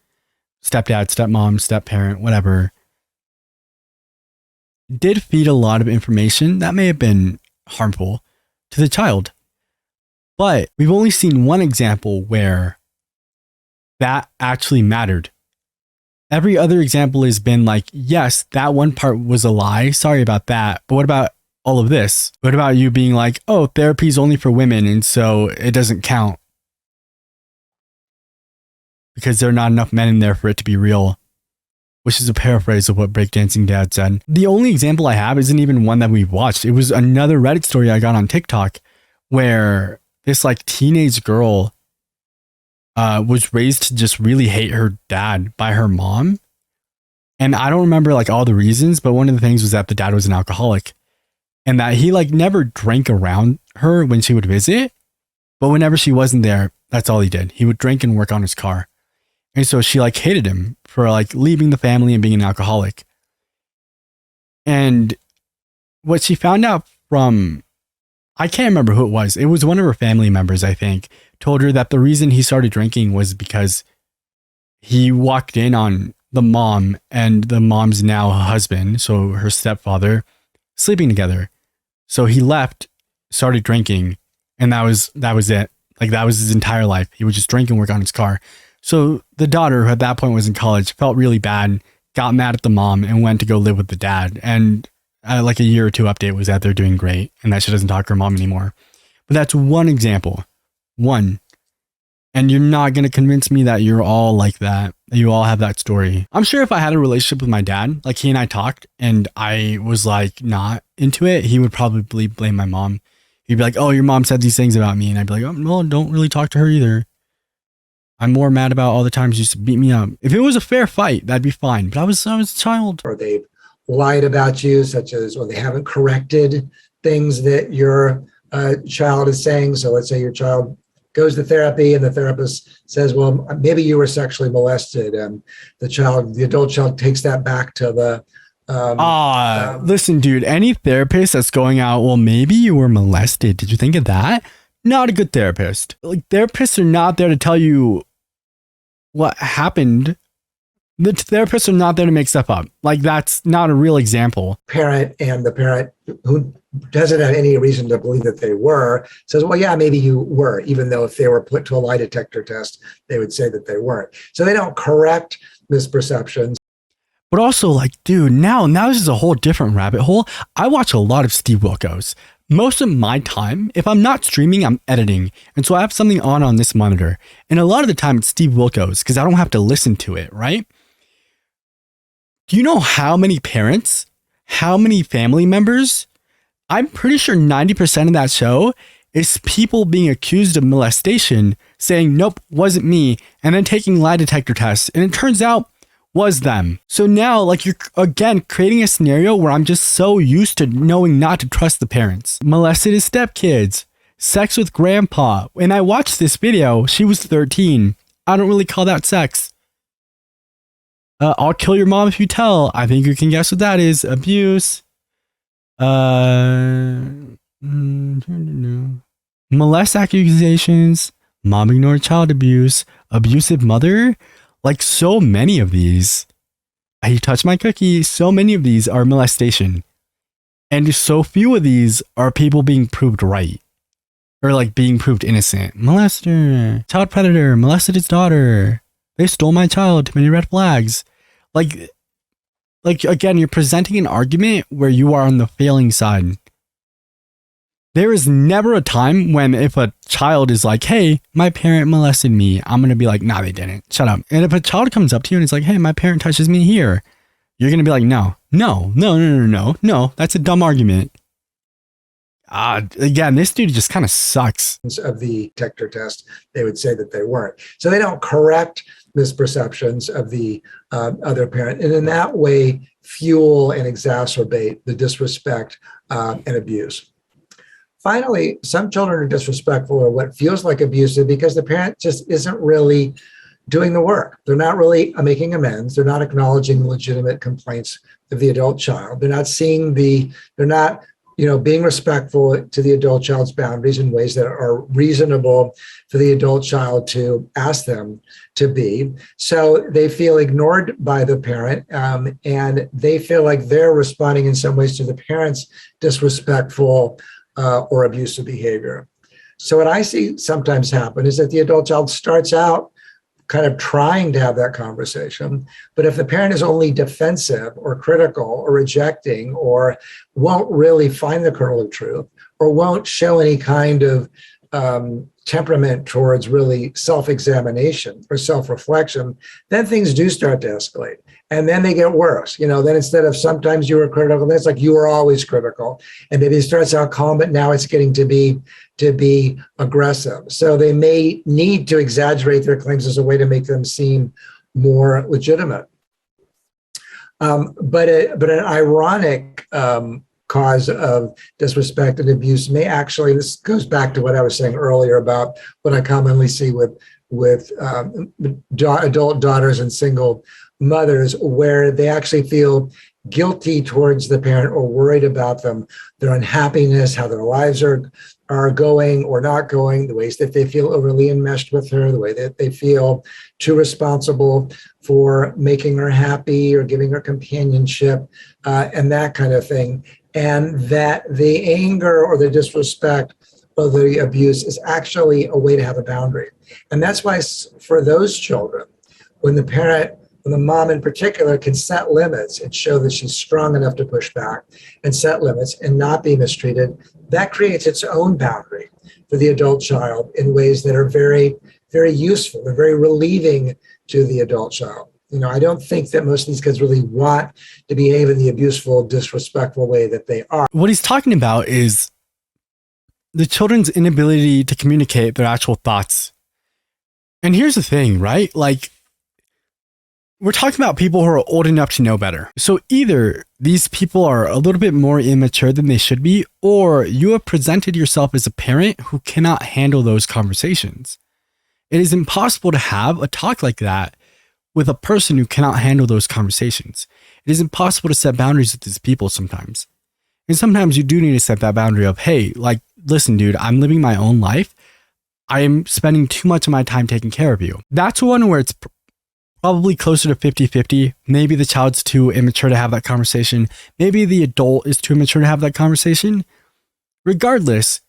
S1: stepdad, stepmom, step-parent, whatever, did feed a lot of information that may have been harmful to the child. But we've only seen one example where that actually mattered. Every other example has been like, yes, that one part was a lie. Sorry about that. But what about all of this? What about you being like, oh, therapy is only for women and so it doesn't count because there are not enough men in there for it to be real, which is a paraphrase of what Breakdancing Dad said. The only example I have isn't even one that we've watched. It was another Reddit story I got on TikTok where this like teenage girl was raised to just really hate her dad by her mom. And I don't remember like all the reasons, but one of the things was that the dad was an alcoholic and that he like never drank around her when she would visit. But whenever she wasn't there, that's all he did. He would drink and work on his car. And so she like hated him for like leaving the family and being an alcoholic. And what she found out from I can't remember who it was. It was one of her family members, I think, told her that the reason he started drinking was because he walked in on the mom and the mom's now husband, so her stepfather, sleeping together. So he left, started drinking, and that was it. Like, that was his entire life. He would just drink and work on his car. So the daughter, who at that point was in college, felt really bad, got mad at the mom, and went to go live with the dad. And like a year or two update was that they're doing great and that she doesn't talk to her mom anymore. But that's one example. One. And you're not going to convince me that you're all like that you all have that story. I'm sure if I had a relationship with my dad, like he and I talked and I was like not into it, he would probably blame my mom. He'd be like, oh, your mom said these things about me. And I'd be like, oh, well, don't really talk to her either. I'm more mad about all the times you used to beat me up. If it was a fair fight, that'd be fine. But I was a child.
S2: Or they've lied about you, such as, or they haven't corrected things that your child is saying. So let's say your child goes to therapy and the therapist says, well, maybe you were sexually molested. And the adult child takes that back to the...
S1: listen, dude, any therapist that's going out, well, maybe you were molested. Did you think of that? Not a good therapist. Like, therapists are not there to tell you what happened. The therapists are not there to make stuff up. Like, that's not a real example.
S2: Parent, and the parent who doesn't have any reason to believe that they were says, well, yeah, maybe you were, even though if they were put to a lie detector test, they would say that they weren't. So they don't correct misperceptions.
S1: But also, like, dude, now this is a whole different rabbit hole. I watch a lot of Steve Wilkos. Most of my time, if I'm not streaming, I'm editing. And so I have something on this monitor. And a lot of the time it's Steve Wilkos because I don't have to listen to it, right? Do you know how many parents, how many family members? I'm pretty sure 90% of that show is people being accused of molestation, saying, nope, wasn't me, and then taking lie detector tests. And it turns out was them. So now, like, you're again creating a scenario where I'm just so used to knowing not to trust the parents. Molested his stepkids, sex with grandpa. When I watched this video, she was 13. I don't really call that sex. I'll kill your mom if you tell. I think you can guess what that is. Abuse. Molest accusations. Mom ignored child abuse. Abusive mother. Like, so many of these. You touched my cookie. So many of these are molestation. And so few of these are people being proved right. Or like being proved innocent. Molester. Child predator. Molested his daughter. They stole my child. Too many red flags. Like again, you're presenting an argument where you are on the failing side. There is never a time when if a child is like, hey, my parent molested me, I'm going to be like, nah, they didn't. Shut up. And if a child comes up to you and it's like, hey, my parent touches me here, you're going to be like, no, that's a dumb argument. Again, this dude just kind of sucks.
S2: Of the detector test, they would say that they weren't. So they don't correct misperceptions of the other parent, and in that way fuel and exacerbate the disrespect and abuse. Finally, some children are disrespectful or what feels like abusive because the parent just isn't really doing the work. They're not really making amends. They're not acknowledging legitimate complaints of the adult child. They're not being respectful to the adult child's boundaries in ways that are reasonable for the adult child to ask them to be. So they feel ignored by the parent, and they feel like they're responding in some ways to the parent's disrespectful or abusive behavior. So what I see sometimes happen is that the adult child starts out kind of trying to have that conversation. But if the parent is only defensive or critical or rejecting or won't really find the kernel of truth or won't show any kind of temperament towards really self-examination or self-reflection, then things do start to escalate. And then they get worse. Then instead of sometimes you were critical, then it's like you were always critical. And maybe it starts out calm, but now it's getting to be aggressive. So they may need to exaggerate their claims as a way to make them seem more legitimate. But an ironic cause of disrespect and abuse may actually, this goes back to what I was saying earlier about what I commonly see with adult daughters and single mothers, where they actually feel guilty towards the parent or worried about them, their unhappiness, how their lives are going or not going, the ways that they feel overly enmeshed with her, the way that they feel too responsible for making her happy or giving her companionship, and that kind of thing. And that the anger or the disrespect or the abuse is actually a way to have a boundary. And that's why for those children, when the mom in particular can set limits and show that she's strong enough to push back and set limits and not be mistreated, that creates its own boundary for the adult child in ways that are very, very useful. They're very relieving to the adult child. I don't think that most of these kids really want to behave in the abuseful, disrespectful way that they are.
S1: What he's talking about is the children's inability to communicate their actual thoughts. And here's the thing, right? Like, we're talking about people who are old enough to know better. So either these people are a little bit more immature than they should be, or you have presented yourself as a parent who cannot handle those conversations. It is impossible to have a talk like that with a person who cannot handle those conversations. It is impossible to set boundaries with these people sometimes. And sometimes you do need to set that boundary of, hey, like, listen, dude, I'm living my own life. I am spending too much of my time taking care of you. That's one where it's probably closer to 50-50. Maybe the child's too immature to have that conversation. Maybe the adult is too immature to have that conversation. Regardless,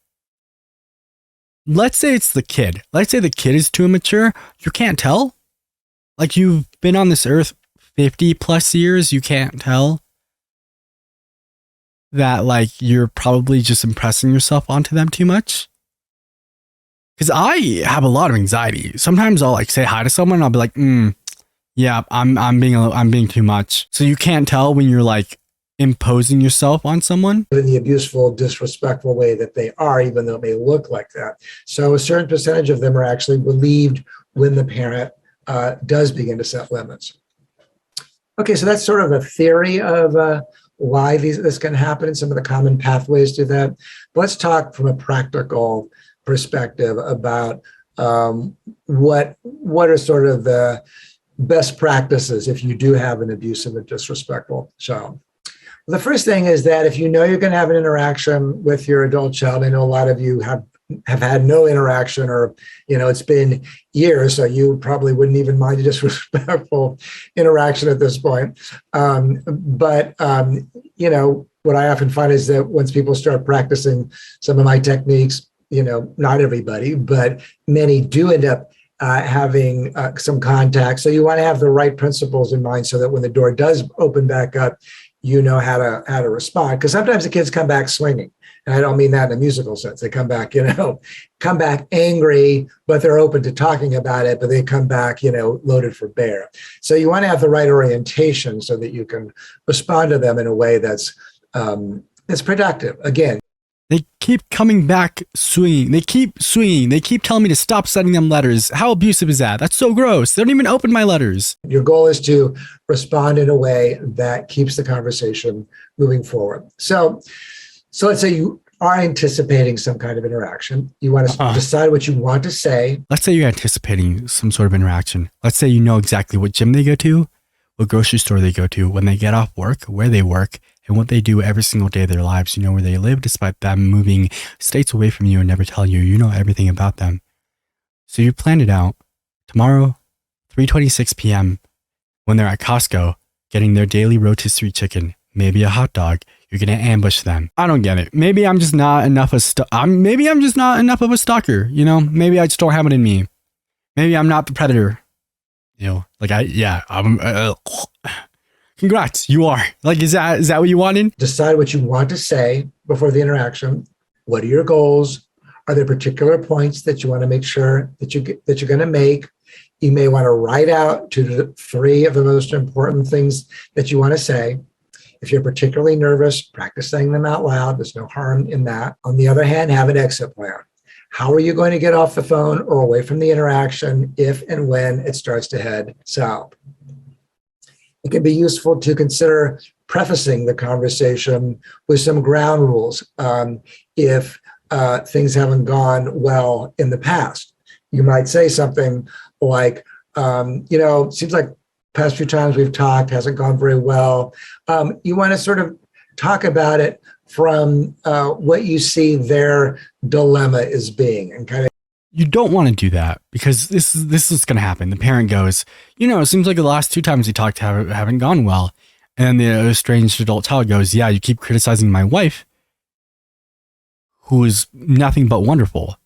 S1: let's say it's the kid. Let's say the kid is too immature. You can't tell. Like, you've been on this earth 50 plus years. You can't tell that, like, you're probably just impressing yourself onto them too much. Because I have a lot of anxiety. Sometimes I'll like say hi to someone and I'll be like, yeah, I'm being too much. So you can't tell when you're like imposing yourself on someone
S2: in the abuseful, disrespectful way that they are, even though it may look like that. So a certain percentage of them are actually relieved when the parent does begin to set limits. Okay, so that's sort of a theory of why this can happen and some of the common pathways to that. But let's talk from a practical perspective about what are sort of the best practices if you do have an abusive and disrespectful child. The first thing is that if you know you're going to have an interaction with your adult child, I know a lot of you have had no interaction, or it's been years, so you probably wouldn't even mind a disrespectful interaction at this point. But what I often find is that once people start practicing some of my techniques, not everybody, but many do end up having some contact. So you want to have the right principles in mind so that when the door does open back up, you know how to respond. Because sometimes the kids come back swinging. And I don't mean that in a musical sense. They come back, come back angry, but they're open to talking about it, but they come back, loaded for bear. So you want to have the right orientation so that you can respond to them in a way that's productive. Again,
S1: they keep coming back swinging. They keep swinging. They keep telling me to stop sending them letters. How abusive is that? That's so gross. They don't even open my letters.
S2: Your goal is to respond in a way that keeps the conversation moving forward. So let's say you are anticipating some kind of interaction. You want to decide what you want to say.
S1: Let's say you're anticipating some sort of interaction. Let's say you know exactly what gym they go to, what grocery store they go to, when they get off work, where they work, and what they do every single day of their lives. You know where they live, despite them moving states away from you and never telling you. You know everything about them. So you planned it out. Tomorrow, 3:26 p.m., when they're at Costco getting their daily rotisserie chicken, maybe a hot dog, you're gonna ambush them. I don't get it. Maybe I'm just not enough of maybe I'm just not enough of a stalker. Maybe I just don't have it in me. Maybe I'm not the predator. Congrats, you are. Like, is that what you wanted?
S2: Decide what you want to say before the interaction. What are your goals? Are there particular points that you want to make sure that you're going to make? You may want to write out 2 to 3 of the most important things that you want to say. If you're particularly nervous, practice saying them out loud. There's no harm in that. On the other hand, have an exit plan. How are you going to get off the phone or away from the interaction if and when it starts to head south? It can be useful to consider prefacing the conversation with some ground rules if things haven't gone well in the past. You might say something like, it seems like past few times we've talked hasn't gone very well. You want to sort of talk about it from what you see their dilemma is being, and kind of.
S1: You don't want to do that because this is going to happen. The parent goes, it seems like the last two times we talked haven't gone well. And the estranged adult child goes, yeah, you keep criticizing my wife, who is nothing but wonderful.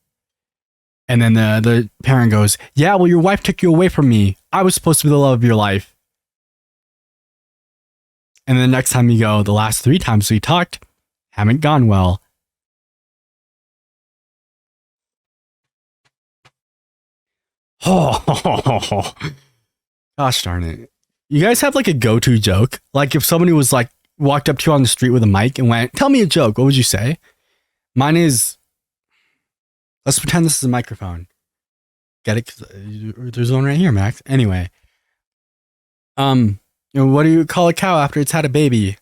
S1: And then the parent goes, yeah, well, your wife took you away from me. I was supposed to be the love of your life. And then the next time you go, the last 3 times we talked haven't gone well. Oh, gosh darn it. You guys have like a go-to joke? Like if somebody was like walked up to you on the street with a mic and went, tell me a joke, what would you say? Mine is, let's pretend this is a microphone. Get it? 'Cause there's one right here, Max. Anyway. What do you call a cow after it's had a baby?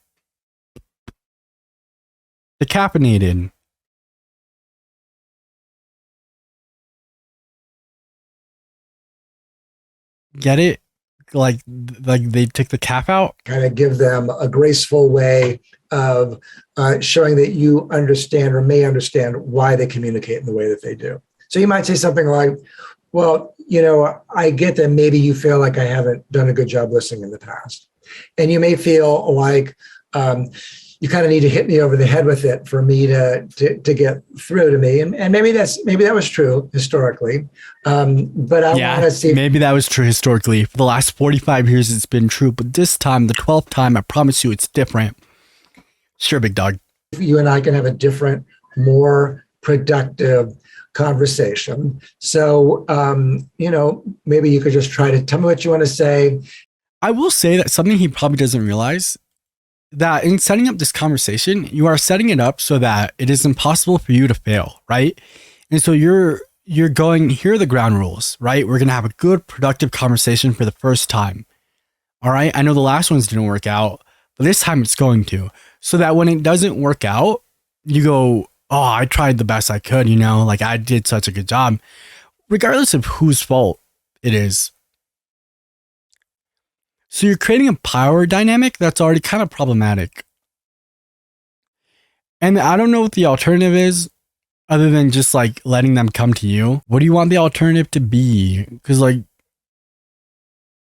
S1: Decaffeinated. Get it? Like they took the calf out?
S2: Kind of give them a graceful way of showing that you understand or may understand why they communicate in the way that they do. So you might say something like, well, I get that maybe you feel like I haven't done a good job listening in the past. And you may feel like you kind of need to hit me over the head with it for me to get through to me. And maybe that was true historically. But I want to see.
S1: Maybe that was true historically. For the last 45 years, it's been true. But this time, the 12th time, I promise you it's different. Sure, big dog.
S2: You and I can have a different, more productive conversation. So, maybe you could just try to tell me what you want to say.
S1: I will say that something he probably doesn't realize, that in setting up this conversation, you are setting it up so that it is impossible for you to fail, right? And so you're going, here are the ground rules, right? We're going to have a good, productive conversation for the first time. All right. I know the last ones didn't work out, but this time it's going to. So that when it doesn't work out, you go, oh, I tried the best I could, like I did such a good job, regardless of whose fault it is. So you're creating a power dynamic that's already kind of problematic. And I don't know what the alternative is other than just like letting them come to you. What do you want the alternative to be? Because like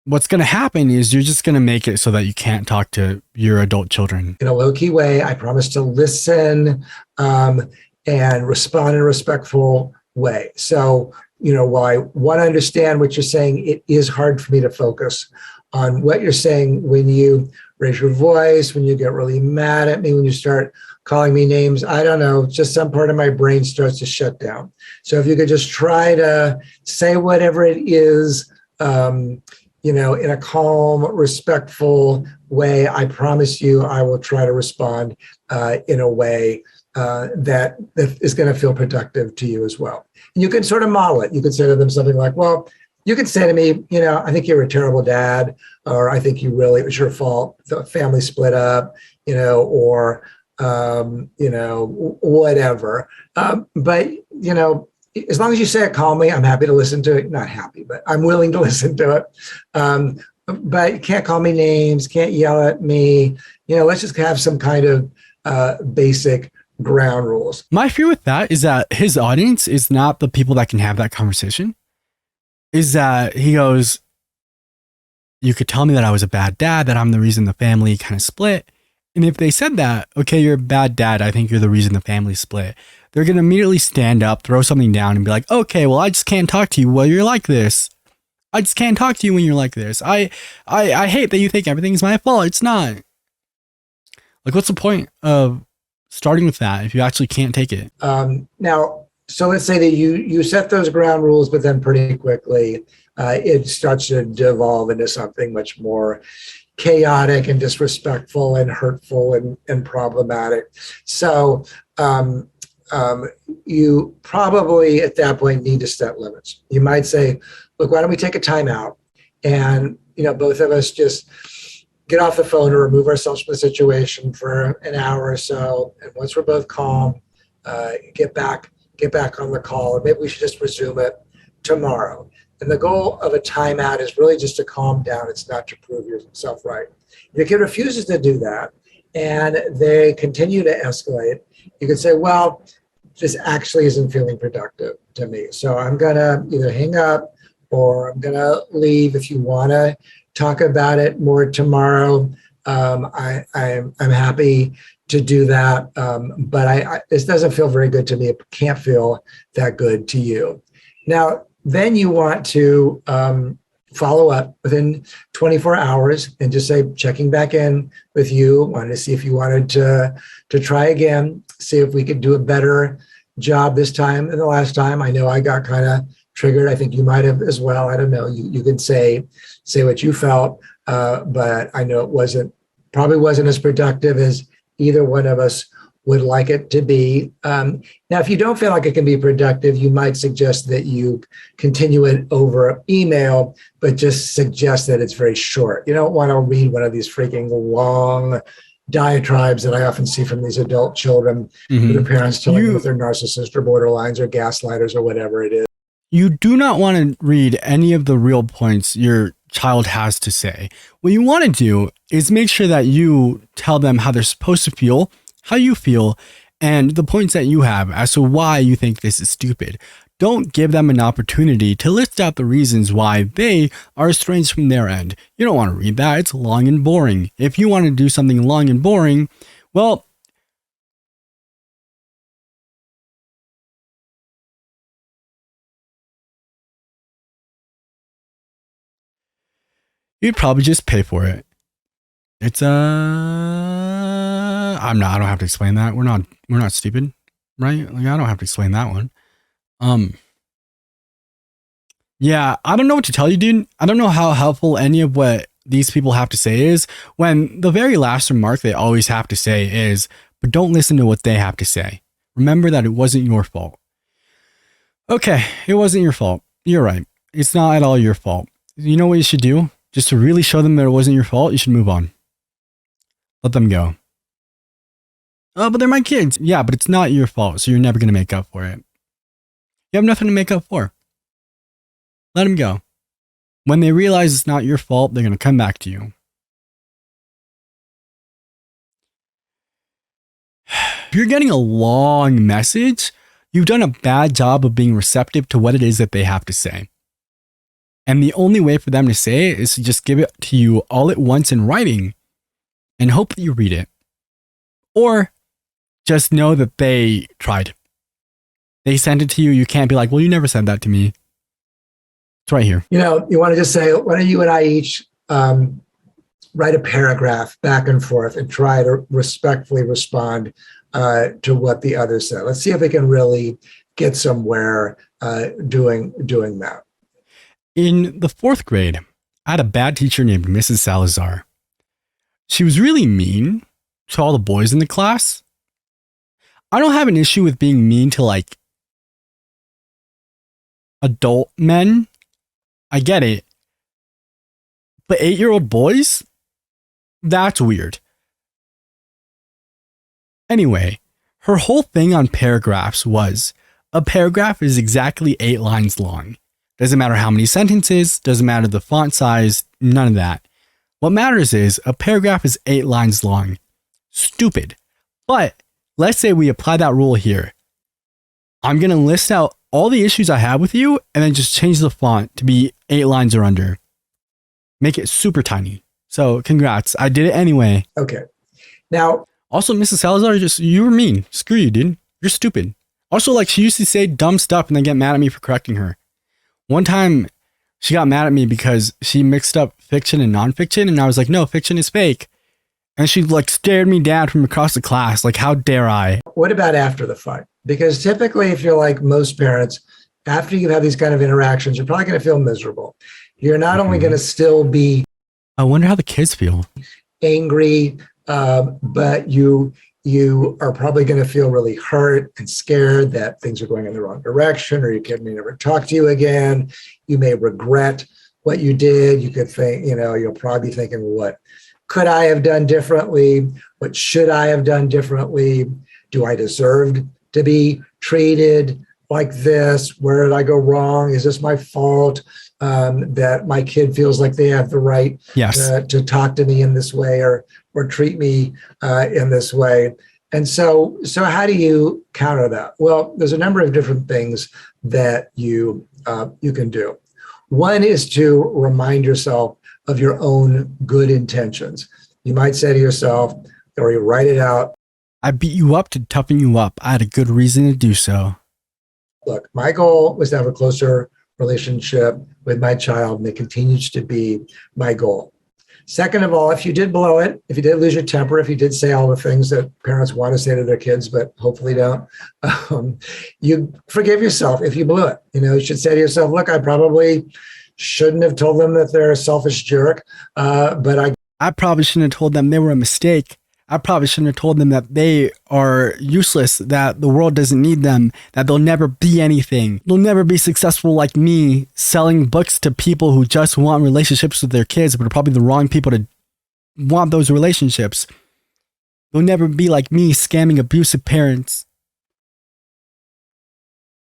S1: what's going to happen is you're just going to make it so that you can't talk to your adult children.
S2: In a low-key way, I promise to listen and respond in a respectful way. So, while I want to understand what you're saying, it is hard for me to focus on what you're saying when you raise your voice, when you get really mad at me, when you start calling me names. I don't know, just some part of my brain starts to shut down. So if you could just try to say whatever it is, in a calm, respectful way, I promise you I will try to respond in a way that is going to feel productive to you as well. And you can sort of model it. You could say to them something like, well, you could say to me, I think you're a terrible dad, or I think it was your fault. The family split up, or, whatever. But, as long as you say it calmly, I'm happy to listen to it. Not happy, but I'm willing to listen to it. But you can't call me names, can't yell at me. Let's just have some kind of basic ground rules.
S1: My fear with that is that his audience is not the people that can have that conversation. Is that he goes, you could tell me that I was a bad dad, that I'm the reason the family kind of split. And if they said that, okay, you're a bad dad, I think you're the reason the family split, they're going to immediately stand up, throw something down and be like, okay, well, I just can't talk to you while you're like this. I just can't talk to you when you're like this. I hate that you think everything's my fault. It's not. Like, what's the point of starting with that if you actually can't take it?
S2: Now, so let's say that you set those ground rules, but then pretty quickly it starts to devolve into something much more chaotic and disrespectful and hurtful and problematic. So you probably at that point need to set limits. You might say, look, why don't we take a time out and both of us just get off the phone or remove ourselves from the situation for an hour or so. And once we're both calm, get back on the call, or maybe we should just resume it tomorrow. And the goal of a timeout is really just to calm down. It's not to prove yourself right. If your kid refuses to do that and they continue to escalate, you could say, well, this actually isn't feeling productive to me. So I'm going to either hang up or I'm going to leave. If you want to talk about it more tomorrow, I'm happy to do that. But this doesn't feel very good to me. It can't feel that good to you. Now, then you want to follow up within 24 hours and just say, checking back in with you, wanted to see if you wanted to try again, see if we could do a better job this time than the last time. I know I got kind of triggered. I think you might have as well. I don't know. You can say what you felt, but I know it probably wasn't as productive as either one of us would like it to be. Now, if you don't feel like it can be productive, you might suggest that you continue it over email, but just suggest that it's very short. You don't want to read one of these freaking long diatribes that I often see from these adult children with their parents telling them if they're narcissists or borderlines or gaslighters or whatever it is.
S1: You do not want to read any of the real points your child has to say. What you want to do is make sure that you tell them how they're supposed to feel, how you feel, and the points that you have as to why you think this is stupid. Don't give them an opportunity to list out the reasons why they are estranged from their end. You don't want to read that. It's long and boring. If you want to do something long and boring, well, you'd probably just pay for it. It's I don't have to explain that. We're not stupid, right? Like, I don't have to explain that one. Yeah, I don't know what to tell you, dude. I don't know how helpful any of what these people have to say is, when the very last remark they always have to say is, but don't listen to what they have to say. Remember that it wasn't your fault. Okay, it wasn't your fault. You're right. It's not at all your fault. You know what you should do? Just to really show them that it wasn't your fault, you should move on. Let them go. Oh, but they're my kids. Yeah, but it's not your fault, so you're never going to make up for it. You have nothing to make up for. Let them go. When they realize it's not your fault, they're going to come back to you. If you're getting a long message, you've done a bad job of being receptive to what it is that they have to say. And the only way for them to say it is to just give it to you all at once in writing and hope that you read it. Or just know that they tried. They sent it to you. You can't be like, well, you never said that to me. It's right here.
S2: You know, you want to just say, why don't you and I each write a paragraph back and forth and try to respectfully respond to what the other said. Let's see if we can really get somewhere doing that.
S1: In the 4th grade, I had a bad teacher named Mrs. Salazar. She was really mean to all the boys in the class. I don't have an issue with being mean to like adult men. I get it. But 8-year-old boys? That's weird. Anyway, her whole thing on paragraphs was, a paragraph is exactly 8 lines long. Doesn't matter how many sentences, doesn't matter the font size, none of that. What matters is a paragraph is 8 lines long. Stupid. But let's say we apply that rule here. I'm going to list out all the issues I have with you and then just change the font to be 8 lines or under. Make it super tiny. So congrats. I did it anyway.
S2: Okay. Now,
S1: also, Mrs. Salazar, you were mean. Screw you, dude. You're stupid. Also, like, she used to say dumb stuff and then get mad at me for correcting her. One time, she got mad at me because she mixed up fiction and nonfiction, and I was like, no, fiction is fake. And she like stared me down from across the class, like, how dare I?
S2: What about after the fight? Because typically, if you're like most parents, after you have these kind of interactions, you're probably going to feel miserable. You're not only going to still be,
S1: I wonder how the kids feel.
S2: Angry, but you are probably going to feel really hurt and scared that things are going in the wrong direction, or your kid may never talk to you again. You may regret what you did. You could think, you'll probably be thinking, what could I have done differently? What should I have done differently? Do I deserve to be treated like this? Where did I go wrong? Is this my fault? That my kid feels like they have the right
S1: Yes.
S2: to talk to me in this way or treat me in this way. And so how do you counter that? Well, there's a number of different things that you can do. One is to remind yourself of your own good intentions. You might say to yourself, or you write it out,
S1: I beat you up to toughen you up. I had a good reason to do so.
S2: look, my goal was to have a closer relationship with my child, and it continues to be my goal. Second of all, if you did blow it, if you did lose your temper, if you did say all the things that parents want to say to their kids, but hopefully don't, you forgive yourself if you blew it. You should say to yourself, look, I probably shouldn't have told them that they're a selfish jerk, but
S1: I probably shouldn't have told them they were a mistake. I probably shouldn't have told them that they are useless, that the world doesn't need them, that they'll never be anything. They'll never be successful like me, selling books to people who just want relationships with their kids, but are probably the wrong people to want those relationships. They'll never be like me, scamming abusive parents.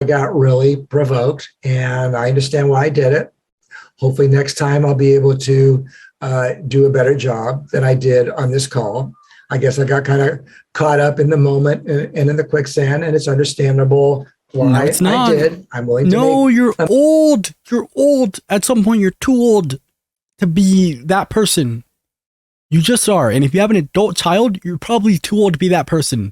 S2: I got really provoked, and I understand why I did it. Hopefully next time I'll be able to do a better job than I did on this call. I guess I got kind of caught up in the moment and in the quicksand, and it's understandable why
S1: No, it's not.
S2: I did. I'm willing to
S1: No, you're old. You're old. At some point, you're too old to be that person. You just are. And if you have an adult child, you're probably too old to be that person.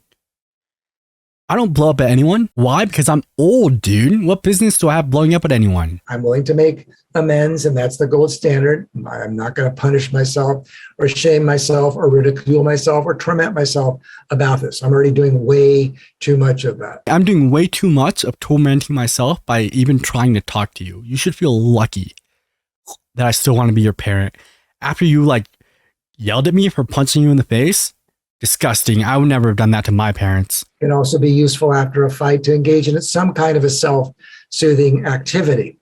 S1: I don't blow up at anyone. Why? Because I'm old, dude. What business do I have blowing up at anyone?
S2: I'm willing to make amends, and that's the gold standard. I'm not going to punish myself or shame myself or ridicule myself or torment myself about this. I'm already doing way too much of that.
S1: I'm doing way too much of tormenting myself by even trying to talk to you. You should feel lucky that I still want to be your parent. After you yelled at me for punching you in the face, disgusting. I would never have done that to my parents.
S2: It can also be useful after a fight to engage in some kind of a self-soothing activity.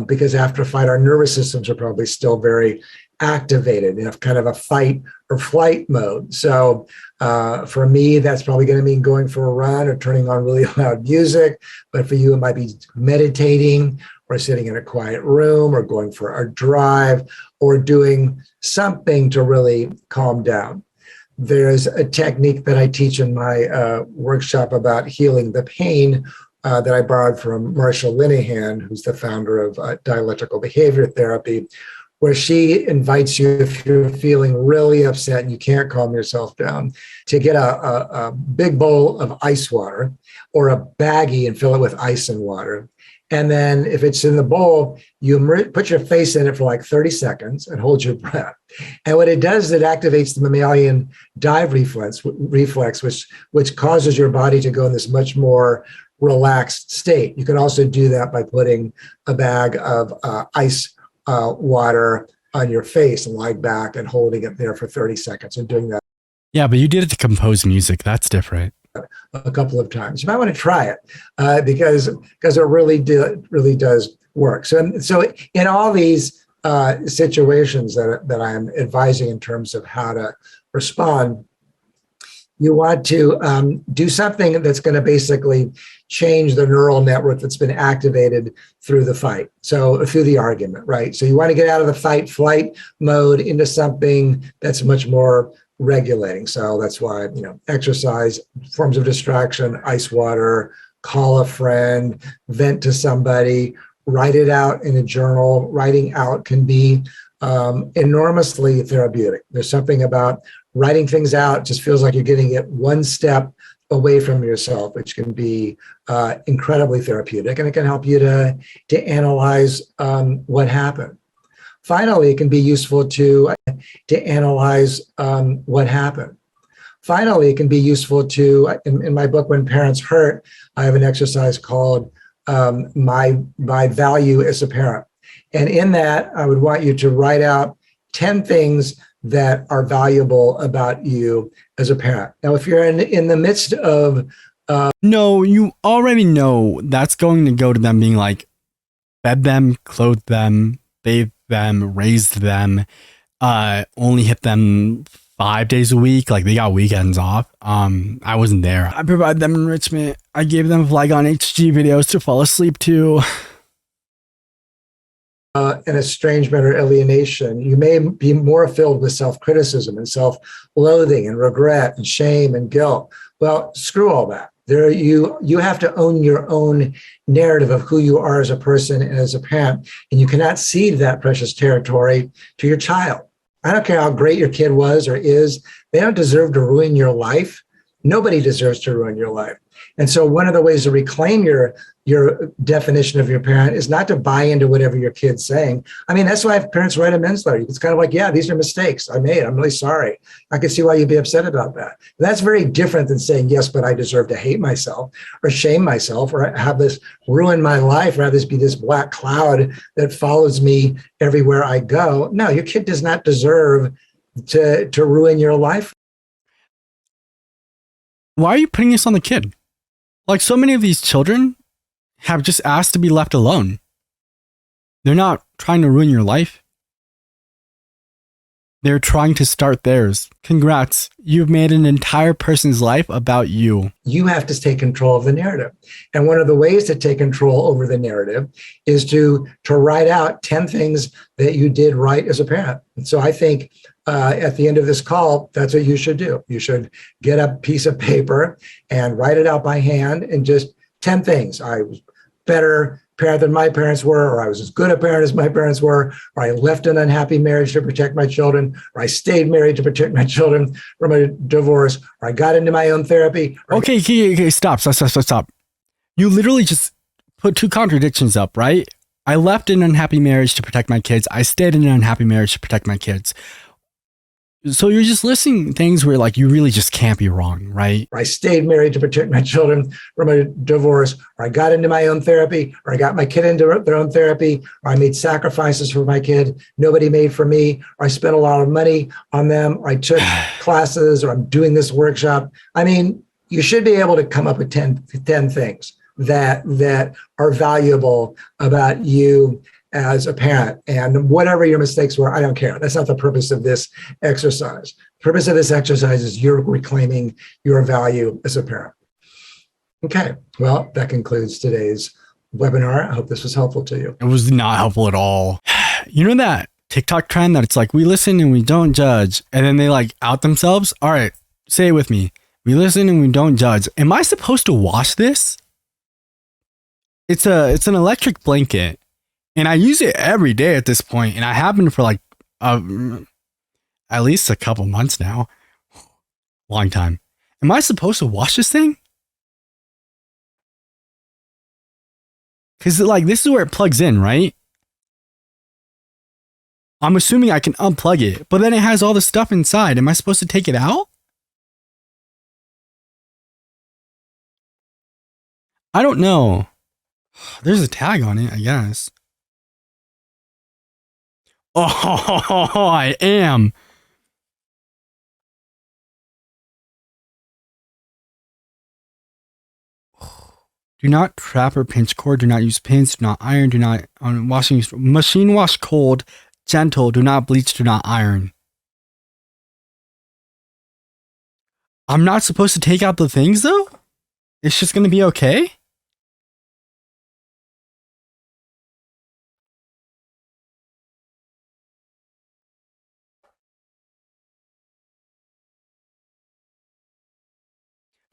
S2: Because after a fight, our nervous systems are probably still very activated in a kind of a fight or flight mode. So for me, that's probably going to mean going for a run or turning on really loud music. But for you, it might be meditating or sitting in a quiet room or going for a drive or doing something to really calm down. There's a technique that I teach in my workshop about healing the pain that I borrowed from Marsha Linehan, who's the founder of dialectical behavior therapy, where she invites you, if you're feeling really upset and you can't calm yourself down, to get a big bowl of ice water or a baggie and fill it with ice and water. And then if it's in the bowl, you put your face in it for like 30 seconds and hold your breath. And what it does is it activates the mammalian dive reflex, which causes your body to go in this much more relaxed state. You can also do that by putting a bag of ice water on your face and lying back and holding it there for 30 seconds and doing that.
S1: Yeah, but you did it to compose music. That's different.
S2: A couple of times. You might want to try it because it really does work. So in all these situations that I'm advising in terms of how to respond, you want to do something that's going to basically change the neural network that's been activated through the fight. So through the argument, right? So you want to get out of the fight flight mode into something that's much more regulating. So that's why, exercise, forms of distraction, ice water, call a friend, vent to somebody, write it out in a journal. Writing out can be enormously therapeutic. There's something about writing things out, just feels like you're getting it one step away from yourself, which can be incredibly therapeutic, and it can help you to analyze what happened. Finally, it can be useful to analyze what happened. Finally, it can be useful to, in my book, When Parents Hurt, I have an exercise called my value as a parent. And in that, I would want you to write out 10 things that are valuable about you as a parent. Now, if you're in the midst of...
S1: No, you already know that's going to go to them being like, fed them, clothed them, bathed them, raised them, only hit them 5 days a week. Like they got weekends off. I wasn't there. I provide them enrichment. I gave them Flygon HG videos to fall asleep to.
S2: An estrangement or alienation, you may be more filled with self-criticism and self-loathing and regret and shame and guilt. Well, screw all that. There, you have to own your own narrative of who you are as a person and as a parent, and you cannot cede that precious territory to your child. I don't care how great your kid was or is; they don't deserve to ruin your life. Nobody deserves to ruin your life. And so one of the ways to reclaim your definition of your parent is not to buy into whatever your kid's saying. I mean, that's why parents write a men's letter. It's kind of like, yeah, these are mistakes I made. I'm really sorry. I can see why you'd be upset about that. That's very different than saying, yes, but I deserve to hate myself or shame myself or have this ruin my life, rather this be this black cloud that follows me everywhere I go. No, your kid does not deserve to ruin your life.
S1: Why are you putting this on the kid? Like so many of these children have just asked to be left alone. They're not trying to ruin your life. They're trying to start theirs. Congrats. You've made an entire person's life about you.
S2: You have to take control of the narrative. And one of the ways to take control over the narrative is to write out 10 things that you did right as a parent. And so I think at the end of this call, that's what you should do. You should get a piece of paper and write it out by hand and just 10 things. I was better parent than my parents were, or I was as good a parent as my parents were, or I left an unhappy marriage to protect my children, or I stayed married to protect my children from a divorce, or I got into my own therapy.
S1: Okay, stop. You literally just put two contradictions up, right? I left an unhappy marriage to protect my kids. I stayed in an unhappy marriage to protect my kids. So you're just listing things where like you really just can't be wrong, right?
S2: I stayed married to protect my children from a divorce, or I got into my own therapy, or I got my kid into their own therapy, or I made sacrifices for my kid nobody made for me, or I spent a lot of money on them, or I took classes, or I'm doing this workshop. I mean, you should be able to come up with 10 things that are valuable about you as a parent, and whatever your mistakes were, I don't care. That's not the purpose of this exercise. The purpose of this exercise is you're reclaiming your value as a parent. Okay, well, that concludes today's webinar. I hope this was helpful to you.
S1: It was not helpful at all. You know that TikTok trend that it's like, we listen and we don't judge, and then they like out themselves? All right, say it with me. We listen and we don't judge. Am I supposed to wash this? It's an electric blanket. And I use it every day at this point, and I have been for like at least a couple months now. Long time. Am I supposed to wash this thing? Because like this is where it plugs in, right? I'm assuming I can unplug it, but then it has all the stuff inside. Am I supposed to take it out? I don't know. There's a tag on it, I guess. Oh, I am. Do not trap or pinch cord. Do not use pins. Do not iron. Do not on washing machine wash cold. Gentle. Do not bleach. Do not iron. I'm not supposed to take out the things though? It's just going to be okay?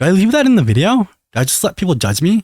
S1: Do I leave that in the video? Did I just let people judge me?